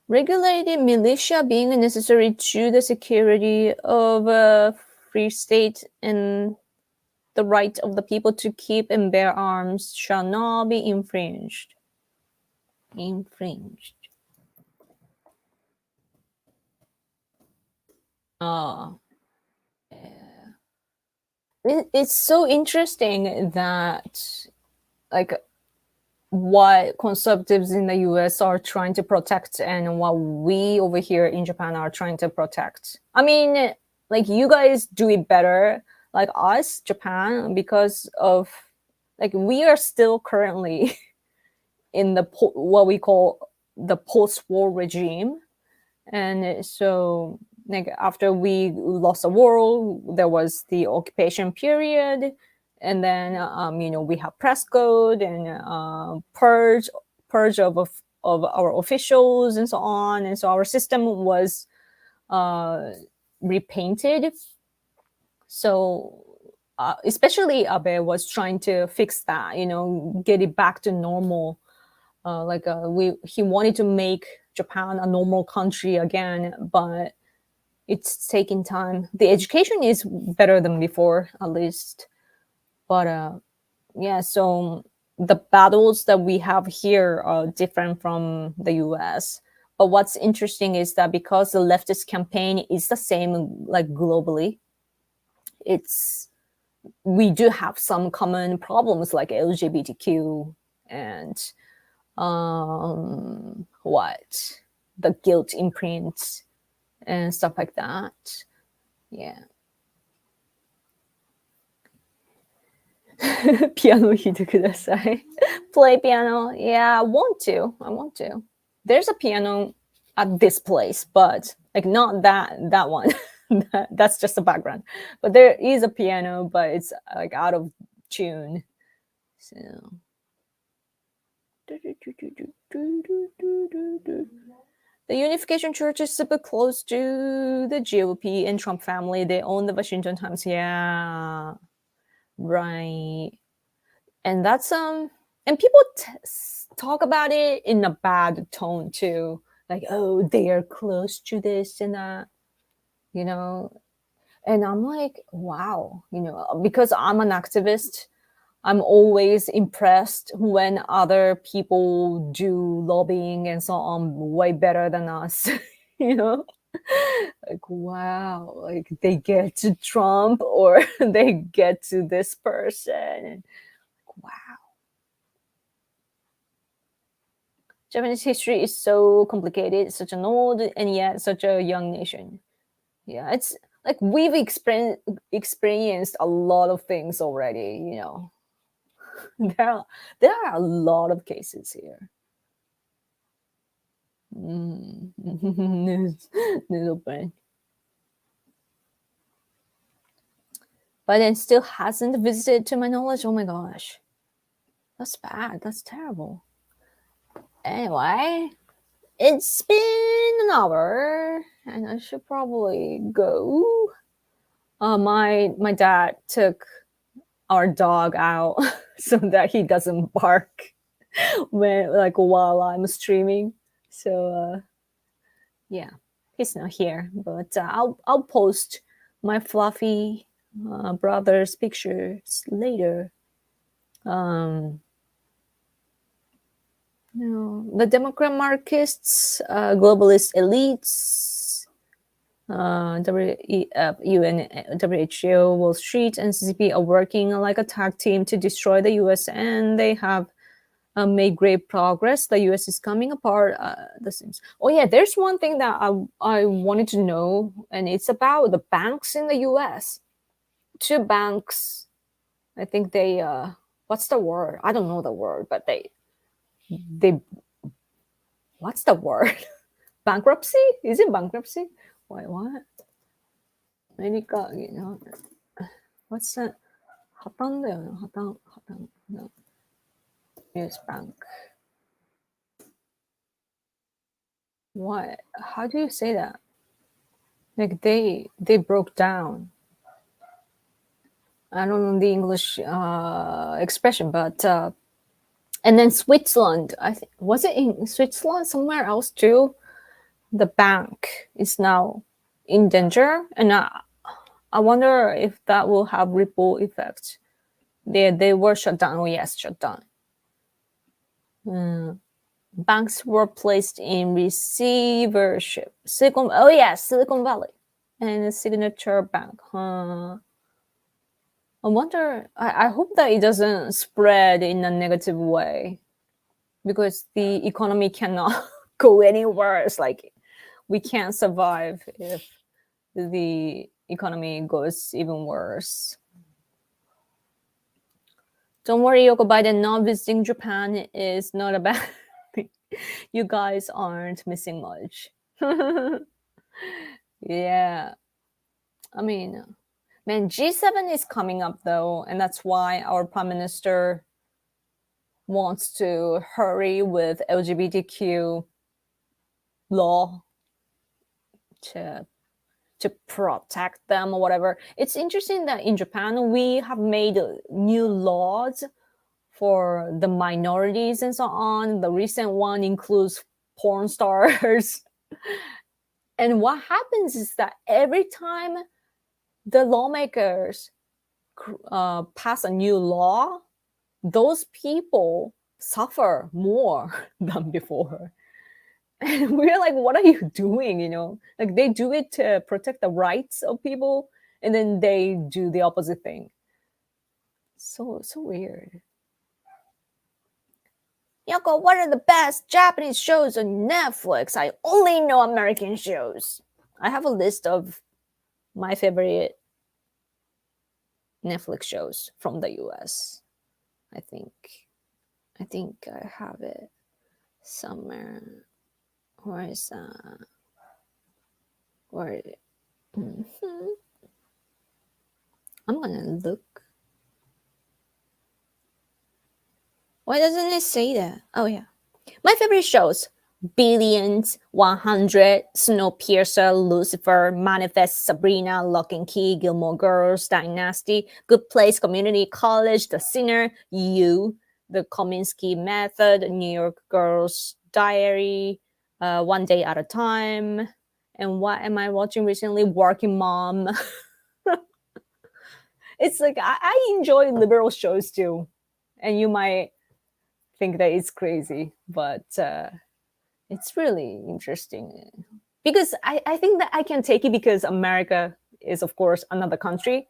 Regulated militia being necessary to the security of a free state and the right of the people to keep and bear arms shall not be infringed. Oh, it's so interesting that, like, what conservatives in the US are trying to protect and what we over here in Japan are trying to protect. I mean, like, you guys do it better, like us, Japan, because of, like, we are still currently in the what we call the post-war regime. And so, like, after we lost the war, there was the occupation period, and then we have press code and purge of our officials and so on, and so our system was repainted. So especially Abe was trying to fix that, get it back to normal. He wanted to make Japan a normal country again, but it's taking time. The education is better than before, at least. But yeah, so the battles that we have here are different from the US. But what's interesting is that because the leftist campaign is the same, like, globally, we do have some common problems like LGBTQ and what the guilt imprint and stuff like that. Yeah. Piano 弾いてください. Play piano. Yeah, I want to. There's a piano at this place, but, like, not that one. That's just a background. But there is a piano, but it's, like, out of tune. So the Unification Church is super close to the GOP and Trump family. They own the Washington Times. Yeah, right. And that's and people talk about it in a bad tone too, like, oh, they are close to this and that, And I'm like, wow, because I'm an activist, I'm always impressed when other people do lobbying and so on way better than us. you know, like wow, like they get to Trump or they get to this person. And wow, Japanese history is so complicated. It's such an old and yet such a young nation. Yeah, it's like we've experienced a lot of things already. There are, there are a lot of cases here. News, news open. But then still hasn't visited to my knowledge. Oh my gosh. That's bad. That's terrible. Anyway, it's been an hour and I should probably go. My dad took our dog out so that he doesn't bark while I'm streaming. So yeah, he's not here, but I'll post my fluffy brother's pictures later. The Democrat marxists, globalist elites, UN, WHO, Wall Street, and CCP are working like a tag team to destroy the US, and they have made great progress. The US is coming apart. The seems. Oh yeah, there's one thing that I wanted to know, and it's about the banks in the US. Two banks, I think they. What's the word? I don't know the word, but they. What's the word? Bankruptcy? Is it bankruptcy? Wait, what? 그러니까 what's that? 하단돼요. 하단. No. US bank. What? How do you say that? Like they broke down. I don't know the English expression, but and then Switzerland. Was it in Switzerland somewhere else too? The bank is now in danger, and I wonder if that will have ripple effects. They were shut down. Oh yes, shut down. Banks were placed in receivership. Silicon Valley, and a Signature Bank. I wonder. I hope that it doesn't spread in a negative way, because the economy cannot go any worse. Like we can't survive if the economy goes even worse. Don't worry, Yoko Biden not visiting Japan is not a bad thing. You guys aren't missing much. Yeah. I mean, man, G7 is coming up though, and that's why our prime minister wants to hurry with LGBTQ law to protect them or whatever. It's interesting that in Japan we have made new laws for the minorities and so on. The recent one includes porn stars. And what happens is that every time the lawmakers pass a new law, those people suffer more than before. And we're like, what are you doing? Like they do it to protect the rights of people, and then they do the opposite thing. So weird. Yoko, what are the best Japanese shows on Netflix? I only know American shows. I have a list of my favorite Netflix shows from the US. I think I have it somewhere. Where is that? Where? Mm-hmm. I'm gonna look. Why doesn't it say that? Oh yeah, my favorite shows: Billions, 100, Snowpiercer, Lucifer, Manifest, Sabrina, Lock and Key, Gilmore Girls, Dynasty, Good Place, Community College, The Sinner, You, The Kominsky Method, New York Girls Diary, One Day at a Time, and what am I watching recently? Working Mom. It's like I enjoy liberal shows too, and you might think that it's crazy, but it's really interesting. because I think that I can take it because America is, of course, another country.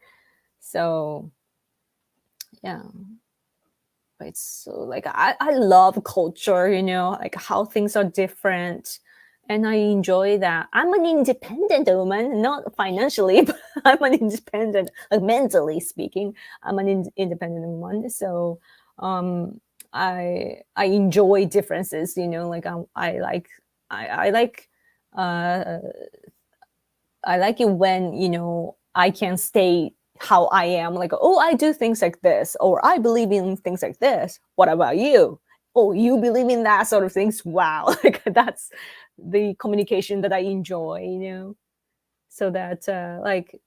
So yeah, but it's so like I love culture, like how things are different. And I enjoy that. I'm an independent woman, not financially, but I'm an independent, like mentally speaking, I'm an independent woman. So I enjoy differences, like I like uh I like it when, I can stay how I am, like, oh, I do things like this, or I believe in things like this. What about you? Oh, you believe in that sort of things? Wow. Like that's the communication that I enjoy, so that like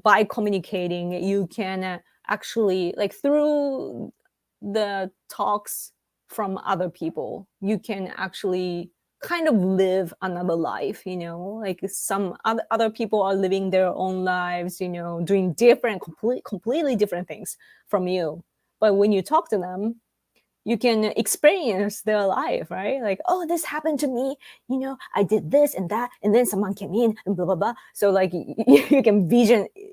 by communicating, you can actually, like through the talks from other people, you can actually kind of live another life, like some other people are living their own lives, doing different, completely different things from you. But when you talk to them, you can experience their life, right? Like, oh, this happened to me, I did this and that, and then someone came in and blah blah blah. So like you can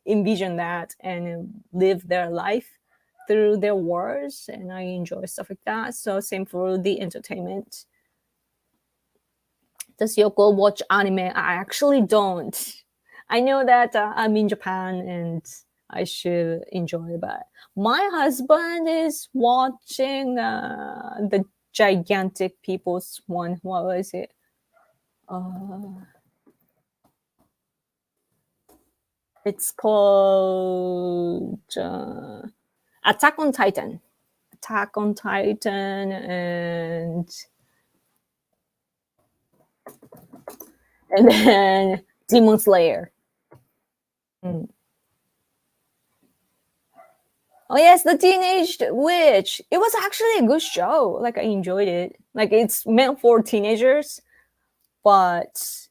envision that and live their life through their words, and I enjoy stuff like that. So same for the entertainment. Does Yoko watch anime? I actually don't. I know that I'm in Japan and I should enjoy, but my husband is watching the gigantic people's one. What was it? Uh, it's called Attack on Titan. Attack on Titan and then Demon Slayer. Mm. Oh yes, the Teenage Witch. It was actually a good show. Like I enjoyed it. Like it's meant for teenagers, but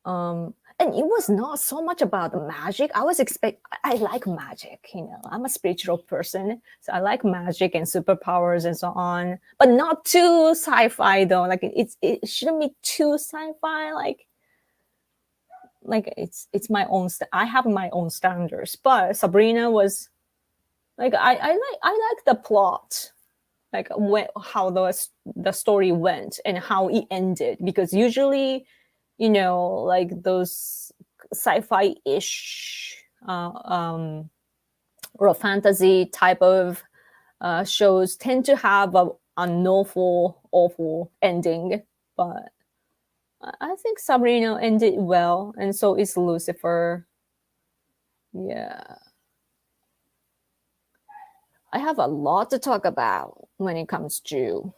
and it was not so much about the magic. I like magic, I'm a spiritual person, so I like magic and superpowers and so on, but not too sci-fi though. Like it shouldn't be too sci-fi. Like it's my own. I have my own standards. But Sabrina was like I like the plot, like how the story went and how it ended, because usually like those sci-fi-ish or fantasy type of shows tend to have an awful ending. But I think Sabrina ended well, and so is Lucifer. Yeah, I have a lot to talk about when it comes to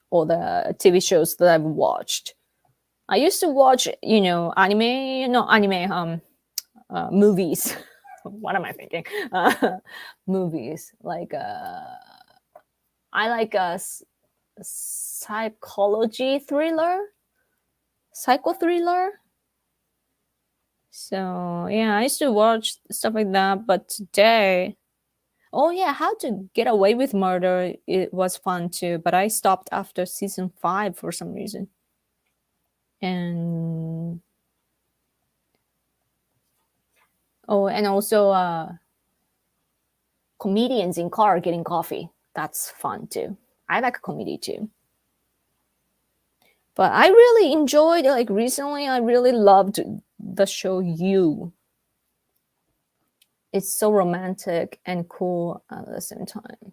all the TV shows that I've watched. I used to watch, anime, no anime, movies. What am I thinking? Movies like I like a psychology thriller, psycho thriller. So yeah, I used to watch stuff like that. But today, oh yeah, How to Get Away with Murder, it was fun too. But I stopped after season 5 for some reason. And and also comedians in car getting coffee. That's fun too. I like comedy too. But I really enjoyed, like recently, I really loved the show You. It's so romantic and cool at the same time.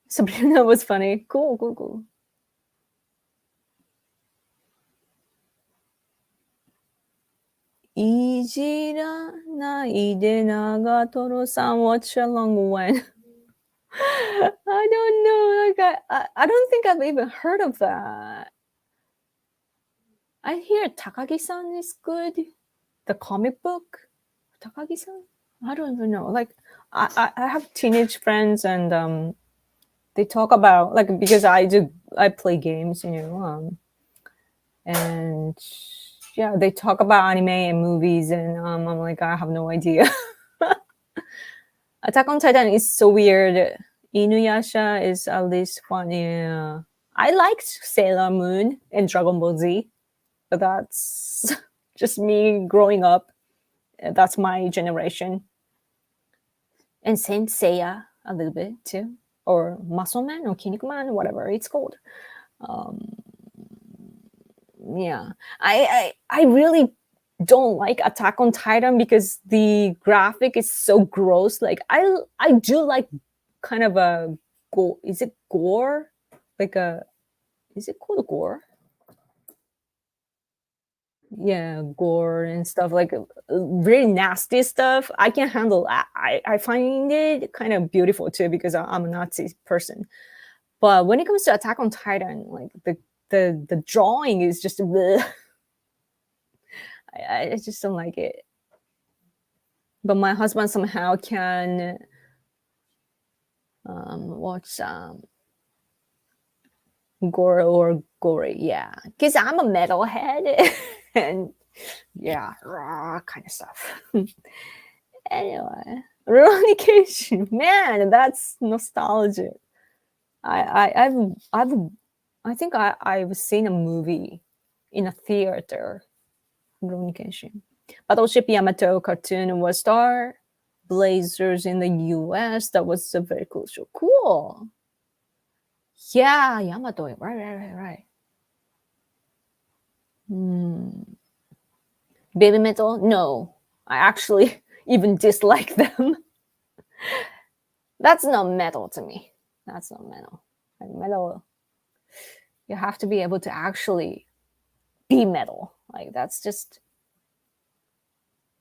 Sabrina was funny. Cool. いじらないで長瀞さん Watch along when. I don't know. Like I don't think I've even heard of that. I hear Takagi-san is good. The comic book, Takagi-san. I don't even know. Like I have teenage friends, and they talk about, like, because I play games, and yeah, they talk about anime and movies, and I'm like, I have no idea. Attack on Titan is so weird. Inuyasha is at least funny. I liked Sailor Moon and Dragon Ball Z. but that's just me growing up. That's my generation. And Saint Seiya a little bit too, or Muscle Man or Kinnikuman, whatever it's called. Yeah, I really don't like Attack on Titan because the graphic is so gross. Like I do like kind of a gore. Is it gore? Like a is it called gore? Yeah, gore and stuff like very nasty stuff. I can handle that. I find it kind of beautiful too because I'm a Nazi person. But when it comes to Attack on Titan, like the drawing is just bleh. I just don't like it. But my husband somehow can watch gore or gory, yeah, because I'm a metalhead and yeah, raw kind of stuff. Anyway, relocation, man, that's nostalgic. I think I've seen a movie in a theater. Relocation. Battleship Yamato cartoon was star. Blazers in the US. That was a very cool show. Cool. Yeah, Yamato. Right. Baby metal? No. I actually even dislike them. That's not metal to me. That's not metal. Like metal, you have to be able to actually be metal. Like that's just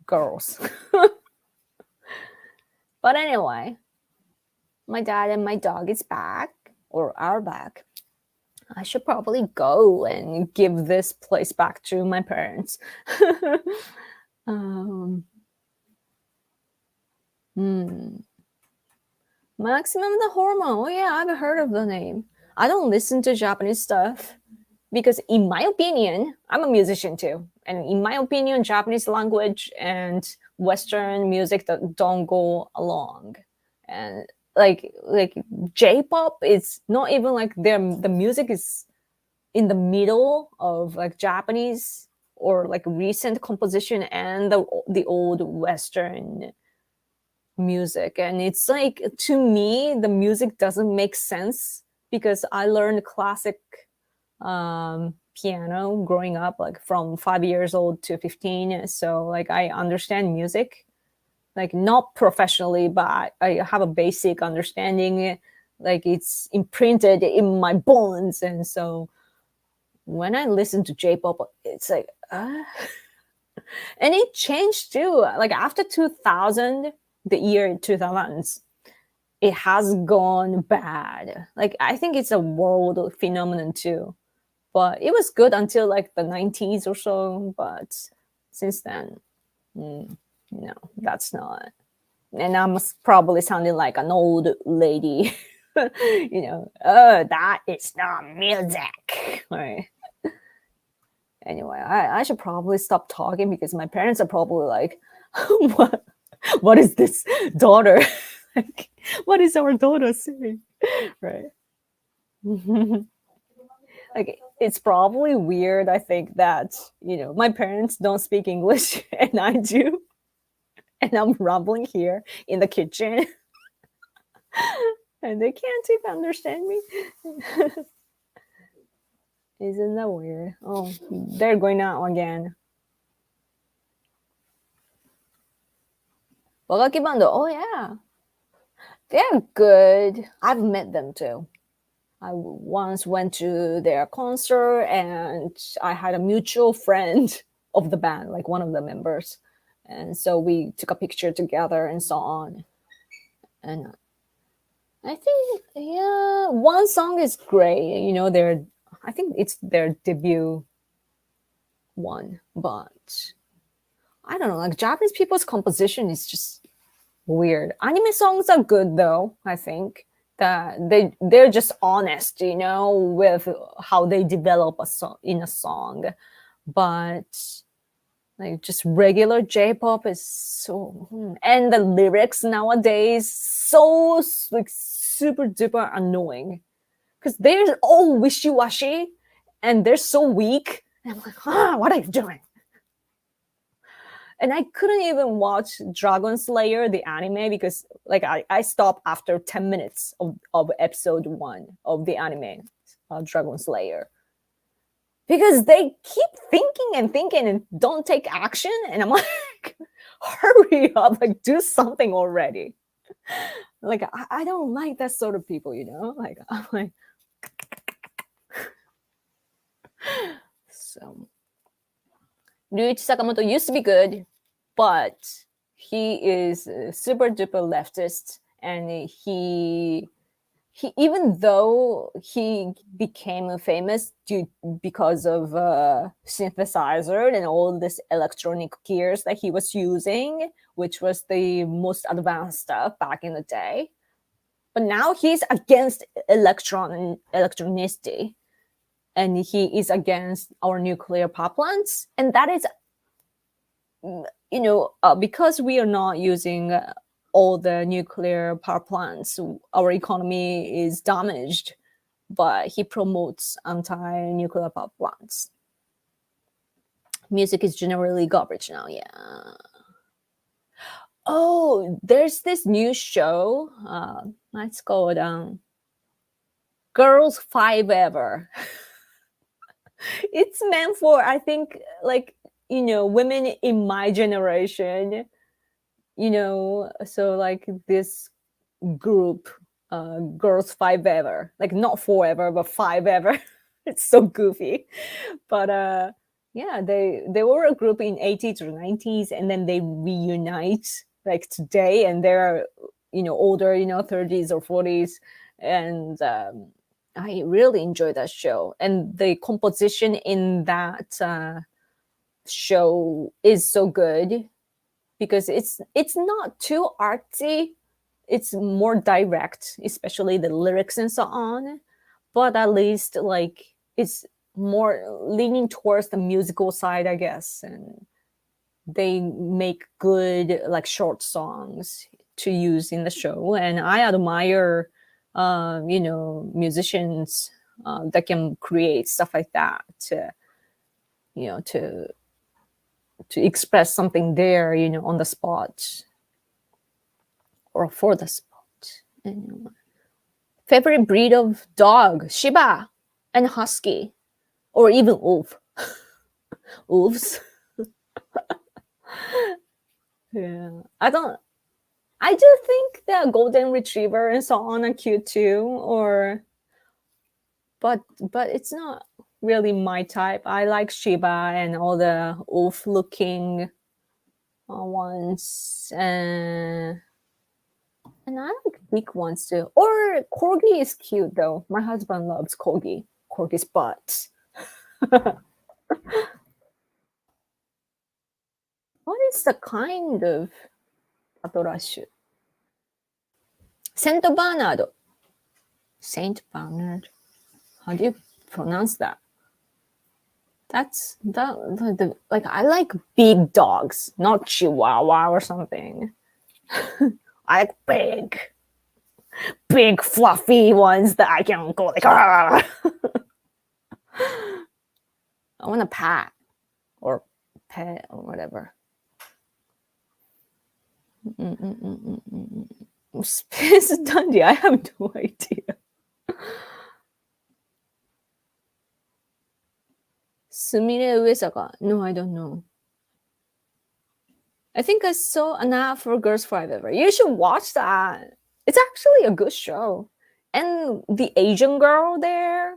girls. But anyway, my dad and my dog is back, or are back. I should probably go and give this place back to my parents. Maximum the Hormone. Oh yeah, I've heard of the name. I don't listen to Japanese stuff because, in my opinion, I'm a musician too, and in my opinion, Japanese language and Western music don't go along. And like J-pop is not even like the music is in the middle of like Japanese or like recent composition and the old Western music, and it's like, to me the music doesn't make sense because I learned classic piano growing up, like from 5 years old to 15. So like I understand music, like not professionally, but I have a basic understanding, like it's imprinted in my bones. And so when I listen to J-pop, it's like and it changed too, like after 2000, the year 2000s, it has gone bad. Like I think it's a world phenomenon too, but it was good until like the 90s or so. But since then, no, that's not. And I'm probably sounding like an old lady. Oh, that is not music. Right. Anyway, I should probably stop talking because my parents are probably like, what is this daughter? Like, what is our daughter saying? Right. Like it's probably weird, I think, that my parents don't speak English and I do, and I'm rumbling here in the kitchen and they can't even understand me. Isn't that weird? Oh, they're going out again. Wagaki Bando. Oh yeah, they're good. I've met them too. I once went to their concert and I had a mutual friend of the band, like one of the members. And so we took a picture together and so on. And I think, yeah, one song is great. I think it's their debut one, but I don't know, like Japanese people's composition is just weird. Anime songs are good though, I think. That they're just honest, with how they develop a song in a song. But like just regular J-pop is so, and the lyrics nowadays so like super duper annoying because they're all wishy-washy and they're so weak And I'm like, what are you doing? And I couldn't even watch Dragon Slayer, the anime, because like I stopped after 10 minutes of episode 1 of the anime, Dragon Slayer. Because they keep thinking and don't take action. And I'm like, hurry up, like do something already. Like I don't like that sort of people, Like I'm like so Ryuichi Sakamoto used to be good, but he is a super duper leftist, and he even though he became famous because of synthesizer and all this electronic gears that he was using, which was the most advanced stuff back in the day, but now he's against electronicity, and he is against our nuclear power plants, and that is because we are not using all the nuclear power plants, our economy is damaged. But he promotes anti-nuclear power plants. Music is generally garbage now. Yeah. Oh, there's this new show. Let's go down. Girls Five Ever. It's meant for, I think, like, women in my generation. So like this group, Girls Five Ever, like not forever but five ever. It's so goofy, but yeah, they were a group in 80s or 90s, and then they reunite like today, and they're older, 30s or 40s, and I really enjoy that show, and the composition in that show is so good because it's not too artsy. It's more direct, especially the lyrics and so on. But at least like it's more leaning towards the musical side, I guess. And they make good like short songs to use in the show. And I admire, musicians that can create stuff like that to, to express something there, on the spot or for the spot. Anyway. Favorite breed of dog: Shiba and Husky, or even wolf. Wolves. Yeah, I do think that golden retriever and so on are cute too, but it's not really my type. I like Shiba and all the wolf looking ones, and I like big ones too. Or corgi is cute though. My husband loves corgi. Corgi's butt. What is the kind of Atorash? Saint Bernard. Saint Bernard. How do you pronounce that? That's like I like big dogs, not Chihuahua or something. I like big fluffy ones that I can go like. I want a pat or pet or whatever. Space Dundee. I have no idea. Sumire Uesaka. No, I don't know. I think I saw an ad for Girls Five Ever. You should watch that. It's actually a good show. And the Asian girl there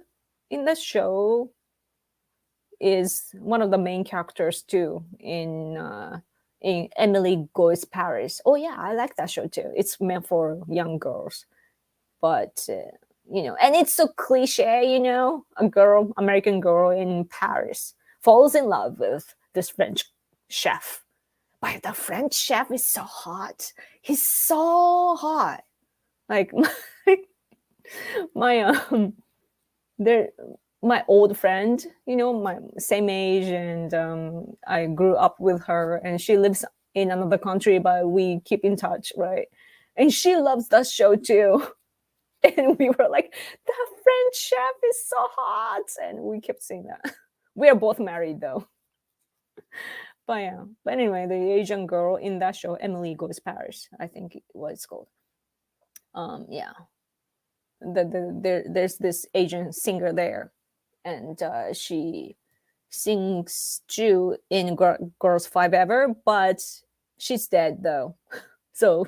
in the show is one of the main characters too in Emily Goes Paris. Oh yeah, I like that show too. It's meant for young girls, but and it's so cliche. American girl in Paris falls in love with this French chef, but the French chef is so hot. He's so hot. Like my my old friend, my same age, and I grew up with her, and she lives in another country, but we keep in touch, right? And she loves that show too. And we were like, the French chef is so hot, and we kept saying that. We are both married though. But yeah. But anyway, the Asian girl in that show, Emily Goes Paris, I think it was called. Yeah. There's this Asian singer there, and she sings Jew in Girls Five Ever, but she's dead though. So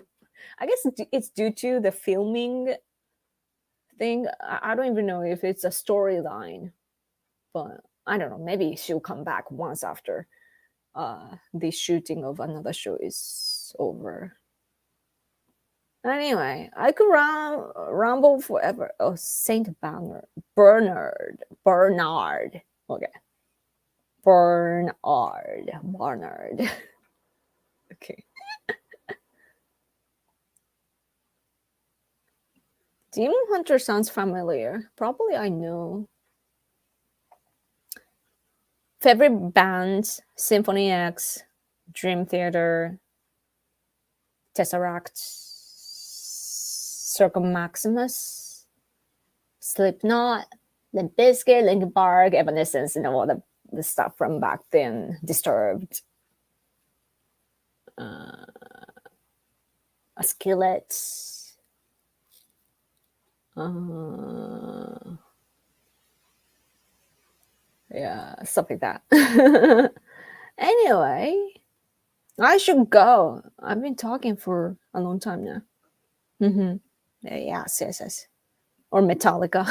I guess it's due to the filming thing. I don't even know if it's a storyline, but I don't know. Maybe she'll come back once after the shooting of another show is over. Anyway, I could ramble forever. Oh, Saint Bernard. Okay, Bernard. Okay. Demon Hunter sounds familiar. Probably I know. Favorite bands: Symphony X, Dream Theater, Tesseract, Circle Maximus, Slipknot, Limp Bizkit, Linkin Park, Evanescence, all the stuff from back then. Disturbed, a Skillet, yeah, stuff like that. Anyway, I should go. I've been talking for a long time now. Mm-hmm. Yes. Or Metallica,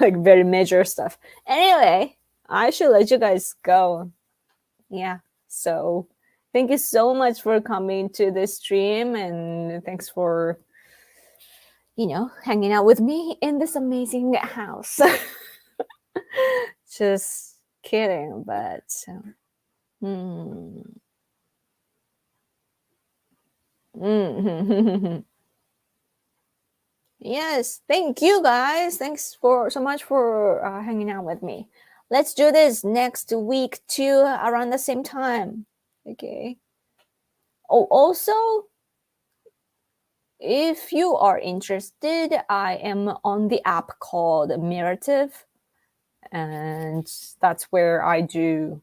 like very major stuff. Anyway, I should let you guys go. Yeah. So thank you so much for coming to this stream, and thanks for hanging out with me in this amazing house. Just kidding, but yes, thank you guys. Thanks so much for hanging out with me. Let's do this next week too, around the same time. Okay. Oh, also, if you are interested, I am on the app called Mirative, and that's where I do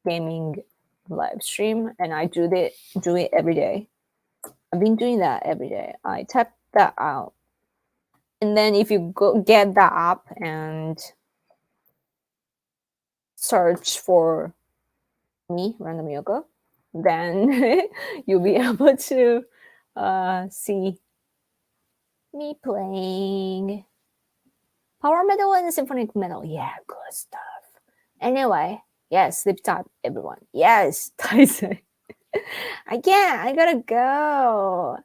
gaming live stream, and I do it every day. I've been doing that every day. I type that out, and then if you get that app and search for me, Random Yoga, then you'll be able to see me playing power metal and symphonic metal. Yeah, good stuff. Anyway, yes, sleep tight, everyone. Yes, Tyson. I gotta go.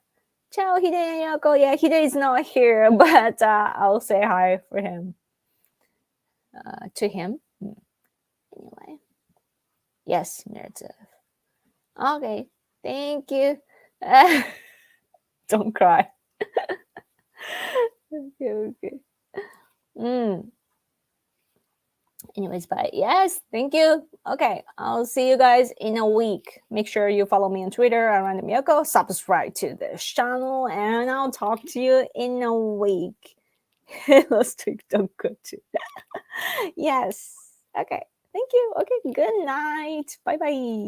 Ciao, Hide and Yoko. Yeah, Hide is not here, but I'll say hi for him. To him. Anyway. Yes, narrative. Okay, thank you. Don't cry. Okay. Anyways, bye. Yes, thank you. Okay, I'll see you guys in a week. Make sure you follow me on Twitter at Random Yoko. Subscribe to this channel, and I'll talk to you in a week. Last week, don't go to. Yes. Okay. Thank you. Okay. Good night. Bye bye.